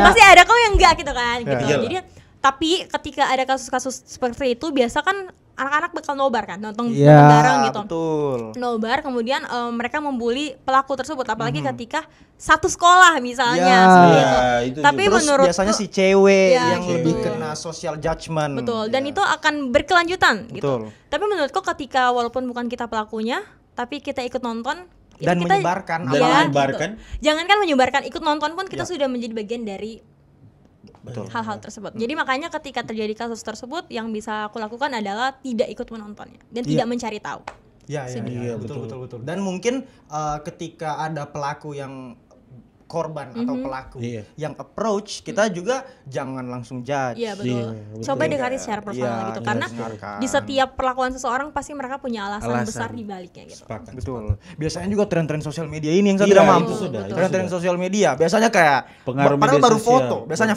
Pasti ada kok yang enggak gitu kan gitu. Iyalah. Jadi tapi ketika ada kasus-kasus seperti itu biasa kan anak-anak bakal nobar kan, nonton Iya, bareng gitu. betul. Nobar, kemudian mereka membuli pelaku tersebut, apalagi ketika satu sekolah misalnya Ya. seperti Ya, itu. itu Tapi Terus menurutku biasanya si cewek Iya, yang gitu. lebih kena social judgment. betul, dan Ya. itu akan berkelanjutan gitu. Betul. Tapi menurutku ketika walaupun bukan kita pelakunya, tapi kita ikut nonton itu Dan kita, menyebarkan, Dan ya, menyebarkan. gitu. Jangankan menyebarkan, ikut nonton pun kita Ya. sudah menjadi bagian dari Betul. hal-hal tersebut. Jadi makanya ketika terjadi kasus tersebut, yang bisa aku lakukan adalah tidak ikut menontonnya dan Iya. tidak mencari tahu. Iya, Iya, betul, betul. betul, betul. Dan mungkin ketika ada pelaku yang korban atau pelaku Iya. yang approach, kita juga jangan langsung judge. Iya betul. betul. Coba dekati secara personal Iya, gitu, iya, karena silakan. di setiap perlakuan seseorang pasti mereka punya alasan Alasan. besar di baliknya gitu. Sepakat. Betul. Biasanya juga tren-tren sosial media ini yang saya Iya, tidak itu mampu. sudah, itu Tren-tren sudah. sosial media biasanya kayak Pengaruh padahal media baru sosial. foto, biasanya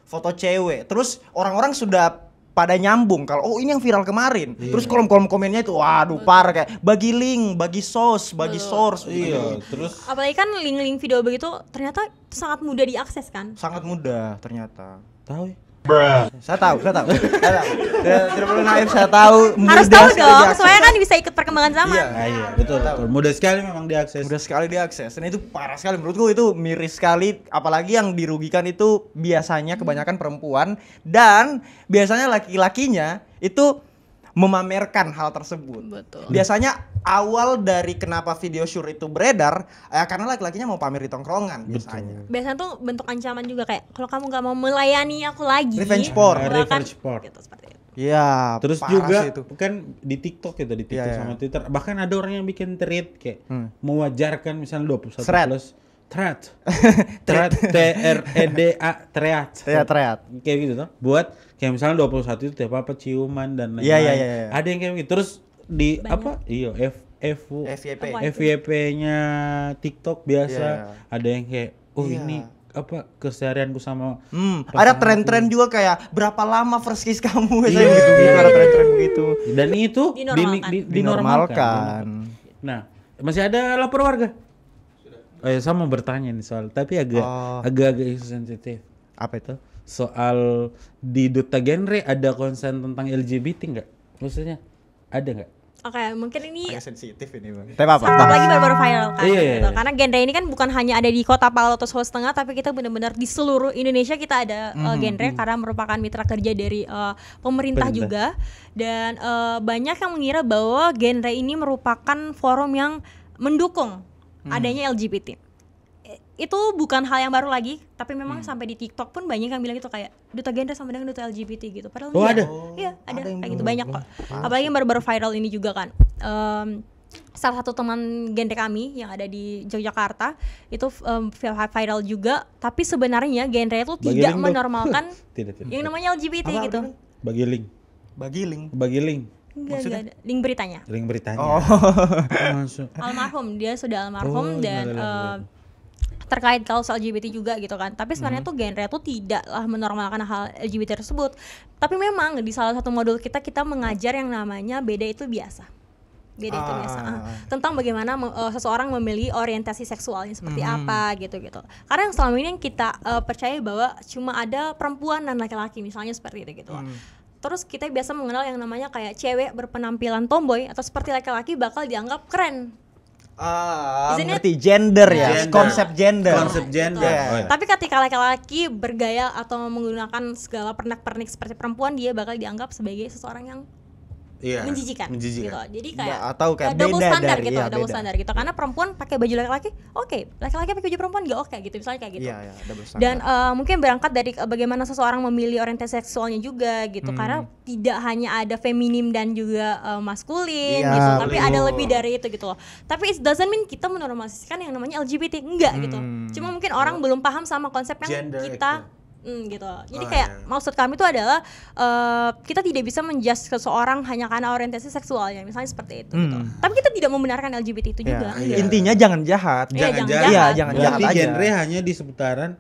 foto cewek. Terus orang-orang sudah pada nyambung kalau oh ini yang viral kemarin. Terus kolom-kolom komennya itu waduh parah kayak bagi link, bagi source, bagi source. Iya, terus Apalagi kan link-link video begitu ternyata sangat mudah diakses kan. Sangat mudah ternyata. tahu ya? Saya tahu. Tidak perlu naif, saya tahu. Harus mudah tahu sekali dong, diakses. soalnya kan bisa ikut perkembangan zaman. Iya. Ah, iya, betul, betul. Mudah sekali memang diakses. Mudah sekali diakses dan itu parah sekali menurutku, itu miris sekali, apalagi yang dirugikan itu biasanya kebanyakan perempuan dan biasanya laki-lakinya itu memamerkan hal tersebut. Betul. Biasanya awal dari kenapa video shoot itu beredar karena laki-lakinya mau pamer di tongkrongan biasanya. Biasanya tuh bentuk ancaman juga kayak kalau kamu nggak mau melayani aku lagi, Revenge porn. aku akan- Revenge porn. gitu, seperti itu. Iya, Terus parah juga sih itu. kan di TikTok gitu, di TikTok Iya, iya. sama Twitter. Bahkan ada orang yang bikin thread kayak mewajarkan misalnya 21 Thread. plus thread. Thread T R E D A thread. Teriak. Kayak gitu tuh. Buat kayak misalnya 21 itu tidak apa-apa ciuman dan lain-lain. Iya, iya, iya, iya. Ada yang kayak gitu. Terus di Banyak. apa? Iya, FYP. Apa? FYP-nya TikTok biasa. Iya, iya. Ada yang kayak oh Iya. ini apa keseharianku sama Ada tren-tren juga kayak berapa lama first kiss kamu Iya, gitu, iya, ada iya. tren-tren begitu. dan itu Dinormalkan. Dinormalkan. Nah, masih ada lapor warga. Saya mau bertanya nih soal, tapi agak isu sensitif. Apa itu? Soal di Duta Genre ada konsen tentang LGBT nggak? Maksudnya ada nggak? Oke, mungkin ini Sensitif ini, Bang. Tapi apa? apalagi baru-baru viral kan Iya, iya, gitu. iya. Karena genre ini kan bukan hanya ada di Kota Palu atau Sulawesi Tengah, tapi kita benar-benar di seluruh Indonesia kita ada genre karena merupakan mitra kerja dari pemerintah juga, dan banyak yang mengira bahwa genre ini merupakan forum yang mendukung adanya LGBT. Itu bukan hal yang baru lagi, tapi memang sampai di TikTok pun banyak yang bilang itu kayak Duta Genre sama dengan Duta LGBT gitu. Padahal Oh, enggak. ada? Iya, ada yang kayak gitu bilang. banyak kok. Apalagi yang baru-baru viral ini juga kan. Salah satu teman genre kami yang ada di Yogyakarta itu viral juga, tapi sebenarnya genre itu Bagi tidak link dong. menormalkan Tidak. yang namanya LGBT Apa gitu. artinya? Bagi link. Bagi link. Enggak ada. Link beritanya. Link beritanya. Oh. Masuk. Almarhum, dia sudah almarhum Oh, dan terkait kasus LGBT juga gitu kan. Tapi sebenarnya tuh genre tuh tidaklah menormalkan hal LGBT tersebut. Tapi memang di salah satu modul kita mengajar yang namanya beda itu biasa. Beda itu biasa. Tentang bagaimana seseorang memilih orientasi seksualnya seperti apa gitu-gitu. Karena yang selama ini yang kita percaya bahwa cuma ada perempuan dan laki-laki misalnya seperti itu gitu. Terus kita biasa mengenal yang namanya kayak cewek berpenampilan tomboy atau seperti laki-laki bakal dianggap keren. Isn't it? Ngerti gender ya, Gender. konsep gender. Konsep gender. Iya. Oh, iya. Tapi ketika laki-laki bergaya atau menggunakan segala pernak-pernik seperti perempuan, dia bakal dianggap sebagai seseorang yang Iya. menjijikan. Gitu. Jadi kayak Atau kayak double beda standar dari- gitu, iya, double beda. standar gitu. Karena perempuan pakai baju laki-laki, oke. Laki-laki pakai baju perempuan nggak oke gitu, misalnya kayak gitu. Iya, double standard. Dan mungkin berangkat dari bagaimana seseorang memilih orientasi seksualnya juga gitu, karena tidak hanya ada feminim dan juga maskulin Iya, gitu, tapi betul. ada lebih dari itu gitu loh. Tapi it doesn't mean kita menormalisasikan yang namanya LGBT, enggak gitu. Cuma mungkin orang belum paham sama konsep yang Gender kita gitu. Jadi Oh, kayak iya. maksud kami itu adalah kita tidak bisa menjudge seseorang hanya karena orientasi seksualnya, misalnya seperti itu gitu. Tapi kita tidak membenarkan LGBT itu Ya, juga. iya. enggak. Intinya jangan jahat. Iya, jangan Iya, jangan Berarti jahat aja. genre hanya di seputaran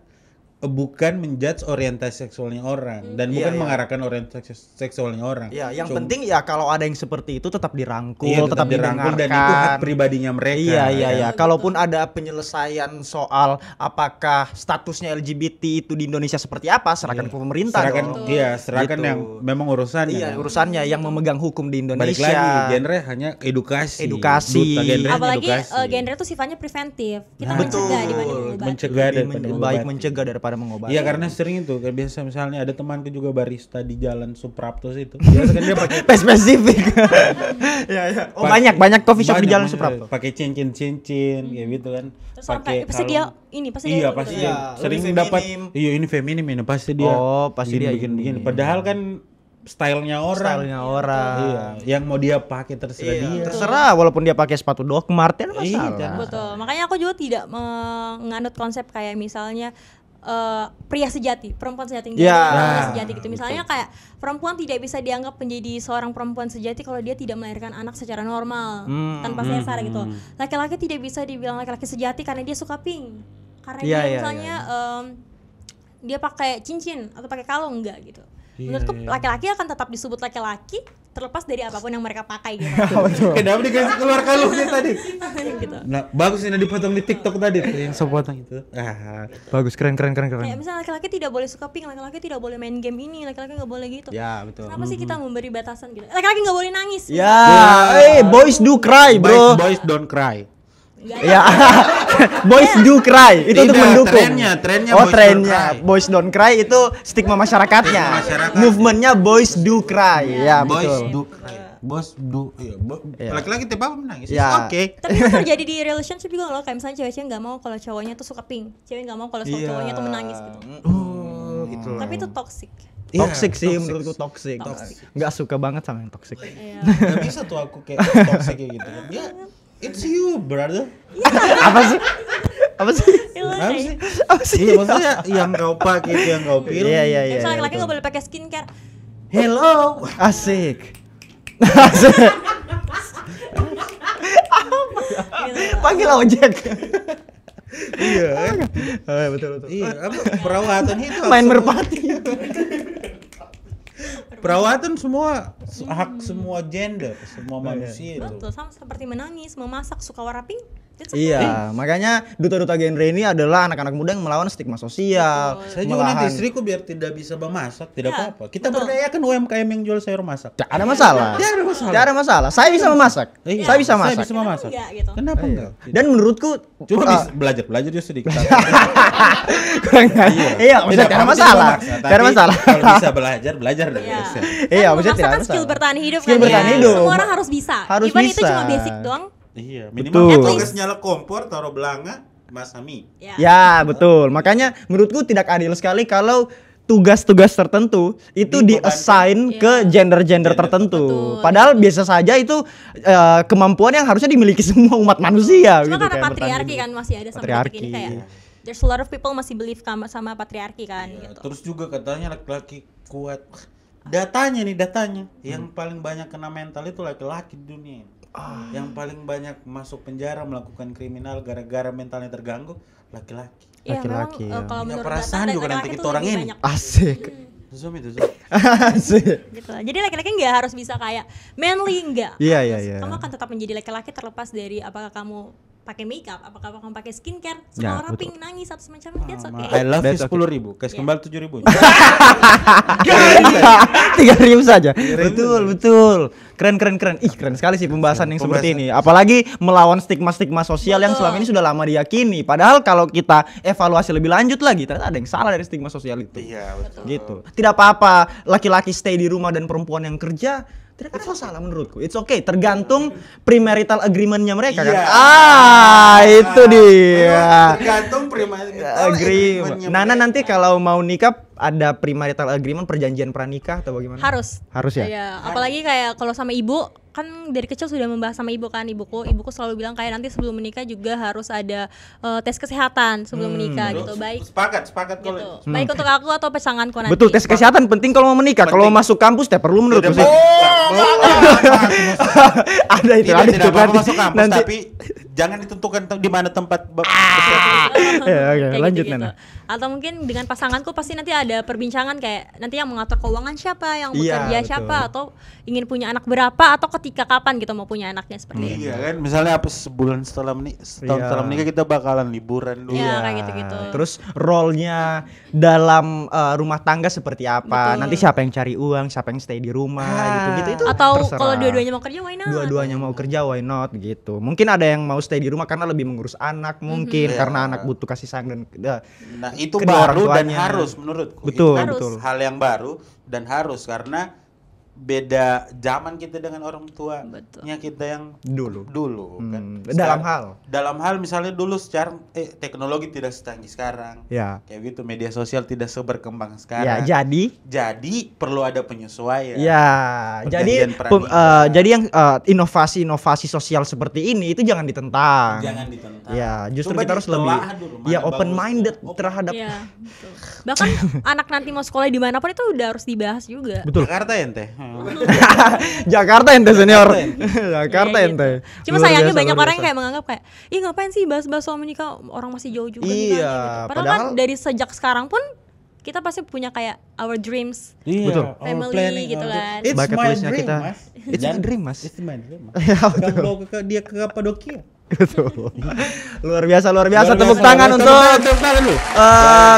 bukan menjudge orientasi seksualnya orang dan bukan mengarahkan orientasi seksualnya orang. Ya, yang penting ya kalau ada yang seperti itu tetap dirangkul, Iya, tetap dirangkul dan itu hak pribadinya mereka. Iya. Kalaupun ada penyelesaian soal apakah statusnya LGBT itu di Indonesia seperti apa, serahkan ke pemerintah dong. Serahkan Gitu. yang memang urusannya. Iya, urusannya yang memegang hukum di Balik Indonesia. lagi, genre hanya edukasi. Edukasi. Duta genre hanya Apalagi edukasi. genre itu sifatnya preventif. Kita Nah, mencegah dibanding mengobati. mencegah Lebih daripada baik mengobati. mencegah daripada mengobati. Iya karena sering itu kayak biasa misalnya ada temanku juga barista di jalan Supraptos itu. Biasa kan dia pakai spesifik. Iya. Oh, banyak coffee shop di Jalan Suprapto. Pakai cincin kayak gitu kan. Terus sampai pasti dia ini pasti Iya dia pasti gitu. dia Iya, sering ini dapat feminim. iya ini feminim ini pasti dia. Oh, pasti dia bikin ini. padahal kan stylenya orang. Stylenya orang. Iya, yang mau dia pakai terserah Iya, dia. terserah walaupun dia pakai sepatu Doc Mart ya nggak Iya, masalah. Betul. Makanya aku juga tidak menganut konsep kayak misalnya pria sejati, perempuan sejati, Ya. pria sejati gitu. Misalnya kayak perempuan tidak bisa dianggap menjadi seorang perempuan sejati kalau dia tidak melahirkan anak secara normal tanpa sesar gitu. Laki-laki tidak bisa dibilang laki-laki sejati karena dia suka pink. Karena Iya, dia iya, misalnya dia pakai cincin atau pakai kalung enggak gitu. Iya, Menurutku iya. laki-laki akan tetap disebut laki-laki terlepas dari apapun yang mereka pakai gitu. Kenapa dikasih keluar kalungnya tadi? gitu. Nah, bagus ini dipotong di TikTok tadi tuh yang sepotong itu. Bagus, keren. Kayak misalnya laki-laki tidak boleh suka pink, laki-laki tidak boleh main game ini, laki-laki nggak boleh gitu. Ya, betul. Kenapa sih kita memberi batasan gitu? Laki-laki nggak boleh nangis. Ya, boys do cry, bro. Boys don't cry. Ya, boys do cry itu untuk Tidak, mendukung. trennya Oh, boys don't trennya cry. boys don't cry itu stigma masyarakatnya. Masyarakat. Movementnya boys do cry. Ya, Boys betul. do cry. Bos do iya, Iya. laki-laki tiap apa menangis. Ya. Oke. Tapi itu terjadi di relationship juga loh. Kayak misalnya cewek-cewek nggak mau kalau cowoknya tuh suka pink, cewek nggak mau kalau cowoknya tuh menangis gitu. Oh, itu. Tapi itu toxic. Toxic sih toxic. menurutku toxic. Nggak suka banget sama yang toxic. Iya. Gak bisa tuh aku kayak toxic kayak gitu kan. Ya, it's you, brother. Apa sih? Apa sih? Apa sih? Apa sih? Iya, maksudnya yang kau pakai itu yang kau pilih. Iya, iya, Kayak iya. misalnya laki-laki betul. nggak boleh pakai skincare. Hello. Asik. Asik. Gitu. Panggil ojek. Iya. Oh, betul. Iya, apa perawatan itu Main semua- merpati. Perawatan semua hak semua gender, semua manusia itu. Betul, sama seperti menangis, memasak, suka warna pink. It's okay. Iya, makanya duta-duta genre ini adalah anak-anak muda yang melawan stigma sosial. Saya juga nanti melawan- istriku biar tidak bisa memasak, tidak Ya, apa-apa. Kita betul. berdayakan UMKM yang jual sayur masak. Tidak ada masalah. Tidak ada masalah. Tidak ada masalah. Saya bisa memasak. Iya, Saya bisa saya masak. bisa memasak. enggak, gitu? Kenapa enggak? Dan menurutku Cuma ah, bisa belajar juga sedikit. kurang iya, maksudnya tidak ada masalah. Tidak ada masalah. Kalau bisa belajar dari Iya. dosen. Iya, Kan maksudnya tidak memasak ada kan skill masalah. bertahan hidup Skill kan bertahan ya. hidup. Semua orang harus bisa. Harus Even itu bisa. cuma basic doang. Iya, Betul. minimal tugas nyala kompor, taruh belanga, masak mie. Ya. Ya, betul. Makanya menurutku tidak adil sekali kalau tugas-tugas tertentu itu di-assign Iya. ke gender-gender tertentu. Betul. Padahal biasa saja itu kemampuan yang harusnya dimiliki semua umat manusia Cuma gitu, karena kayak patriarki bertahan kan masih ada sampai Patriarki. detik ini kayak there's a lot of people masih believe sama patriarki kan Ya, gitu. terus juga katanya laki-laki kuat. Datanya yang paling banyak kena mental itu laki-laki di dunia. Yang paling banyak masuk penjara melakukan kriminal gara-gara mentalnya terganggu laki-laki. Iya, memang Laki-laki, ya. kalau Punya menurut perasaan data juga nanti laki-laki kita tuh orang lebih ini. banyak. Asik. Zoom itu. Asik. Gitu lah. Jadi laki-laki nggak harus bisa kayak manly enggak. Iya, iya, iya. Kamu akan tetap menjadi laki-laki terlepas dari apakah kamu pakai makeup, apakah kamu pakai skincare, Ya, suka warna betul. pink, nangis atau semacam that's okay. I love you That's okay. 10.000, cash kembali 7.000. 3.000 saja. Betul. Keren. Ih, keren sekali sih pembahasan yang seperti ini. Apalagi melawan stigma-stigma sosial yang selama ini sudah lama diyakini. Padahal kalau kita evaluasi lebih lanjut lagi, ternyata ada yang salah dari stigma sosial itu. Iya, betul. Gitu. Tidak apa-apa laki-laki stay di rumah dan perempuan yang kerja. Tidak ada masalah menurutku. It's okay, tergantung premarital agreement-nya mereka kan. Iya. Itu dia. Tergantung premarital Agreement. agreement-nya Nana mereka. nanti kalau mau nikah ada premarital agreement, perjanjian pranikah atau bagaimana? Harus. Harus ya? Iya, apalagi kayak kalau sama ibu kan dari kecil sudah membahas sama ibu kan ibuku selalu bilang kayak nanti sebelum menikah juga harus ada tes kesehatan sebelum menikah gitu baik Sepakat gitu kalau baik untuk aku atau pasanganku nanti. Betul, tes kesehatan penting kalau mau menikah. Kalau mau masuk kampus tidak perlu menurutku sih. Ada itu, tidak ada itu. apa-apa masuk kampus Nanti tapi jangan ditentukan di mana tempat Ya, oke, Kayak lanjut gitu-gitu. Nana. Atau mungkin dengan pasanganku pasti nanti ada perbincangan kayak nanti yang mengatur keuangan siapa, yang Iya, bekerja betul. siapa, atau ingin punya anak berapa, atau ketika kapan gitu mau punya anaknya seperti itu. Iya kan, misalnya apa sebulan setelah setahun Iya. setelah menikah kita bakalan liburan dulu. Iya, kayak gitu-gitu. Terus role-nya dalam rumah tangga seperti apa? Betul. Nanti siapa yang cari uang, siapa yang stay di rumah gitu-gitu itu Atau terserah. kalau dua-duanya mau kerja, why not? Dua-duanya mau kerja, why not gitu. Mungkin ada yang mau stay di rumah karena lebih mengurus anak, mungkin Iya. karena anak butuh kasih sayang dan Nah, itu kedua orang baru dan tuanya. harus menurutku. Betul, Itu kan betul. hal yang baru dan harus karena beda zaman kita dengan orang tuanya kita yang dulu. kan. Dalam hal. Dalam hal misalnya dulu secara teknologi tidak secanggih sekarang. Ya. Kayak gitu, media sosial tidak seberkembang Ya, sekarang. Jadi perlu ada penyesuaian. Ya, Perjanjian jadi pernikahan. jadi yang inovasi-inovasi sosial seperti ini itu jangan ditentang. Jangan ditentang. Ya, justru Coba kita harus lebih ditelaah dulu, mana ya open minded bagusnya. terhadap Iya, betul. Bahkan anak nanti mau sekolah dimanapun itu udah harus dibahas juga. betul. Jakarta ente. Jakarta ente senior. Jakarta Kayak ente. gitu. Cuma Luar sayangnya biasa, banyak luar orang yang biasa. kayak menganggap kayak, ih ngapain sih bahas-bahas soal menikah, orang masih jauh juga Iya, nikahnya," gitu. Padahal kan padahal- dari sejak sekarang pun kita pasti punya kayak our dreams. Iya, Betul. our Family planning, gitu our kan. dream. It's Bucket my listnya dream, kita. Mas. It's my dream, Mas. It's my dream, Mas. Ya, Kan bawa dia ke Kapadokia. Betul. Luar biasa. Luar Tepuk biasa, tangan luar untuk biasa. Tepuk tangan lu.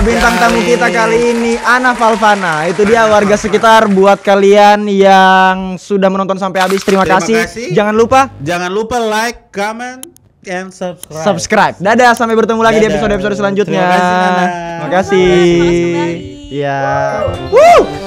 bintang tamu kita kali ini Ana Valvana. Itu dia warga sekitar. Buat kalian yang sudah menonton sampai habis, terima Terima kasih. kasih. Jangan lupa Jangan lupa like, comment, and subscribe. subscribe. Dadah, sampai bertemu lagi di Dadah. episode-episode selanjutnya. Terima kasih, Nana. Terima kasih. Semangat kembali. Ya. Woo!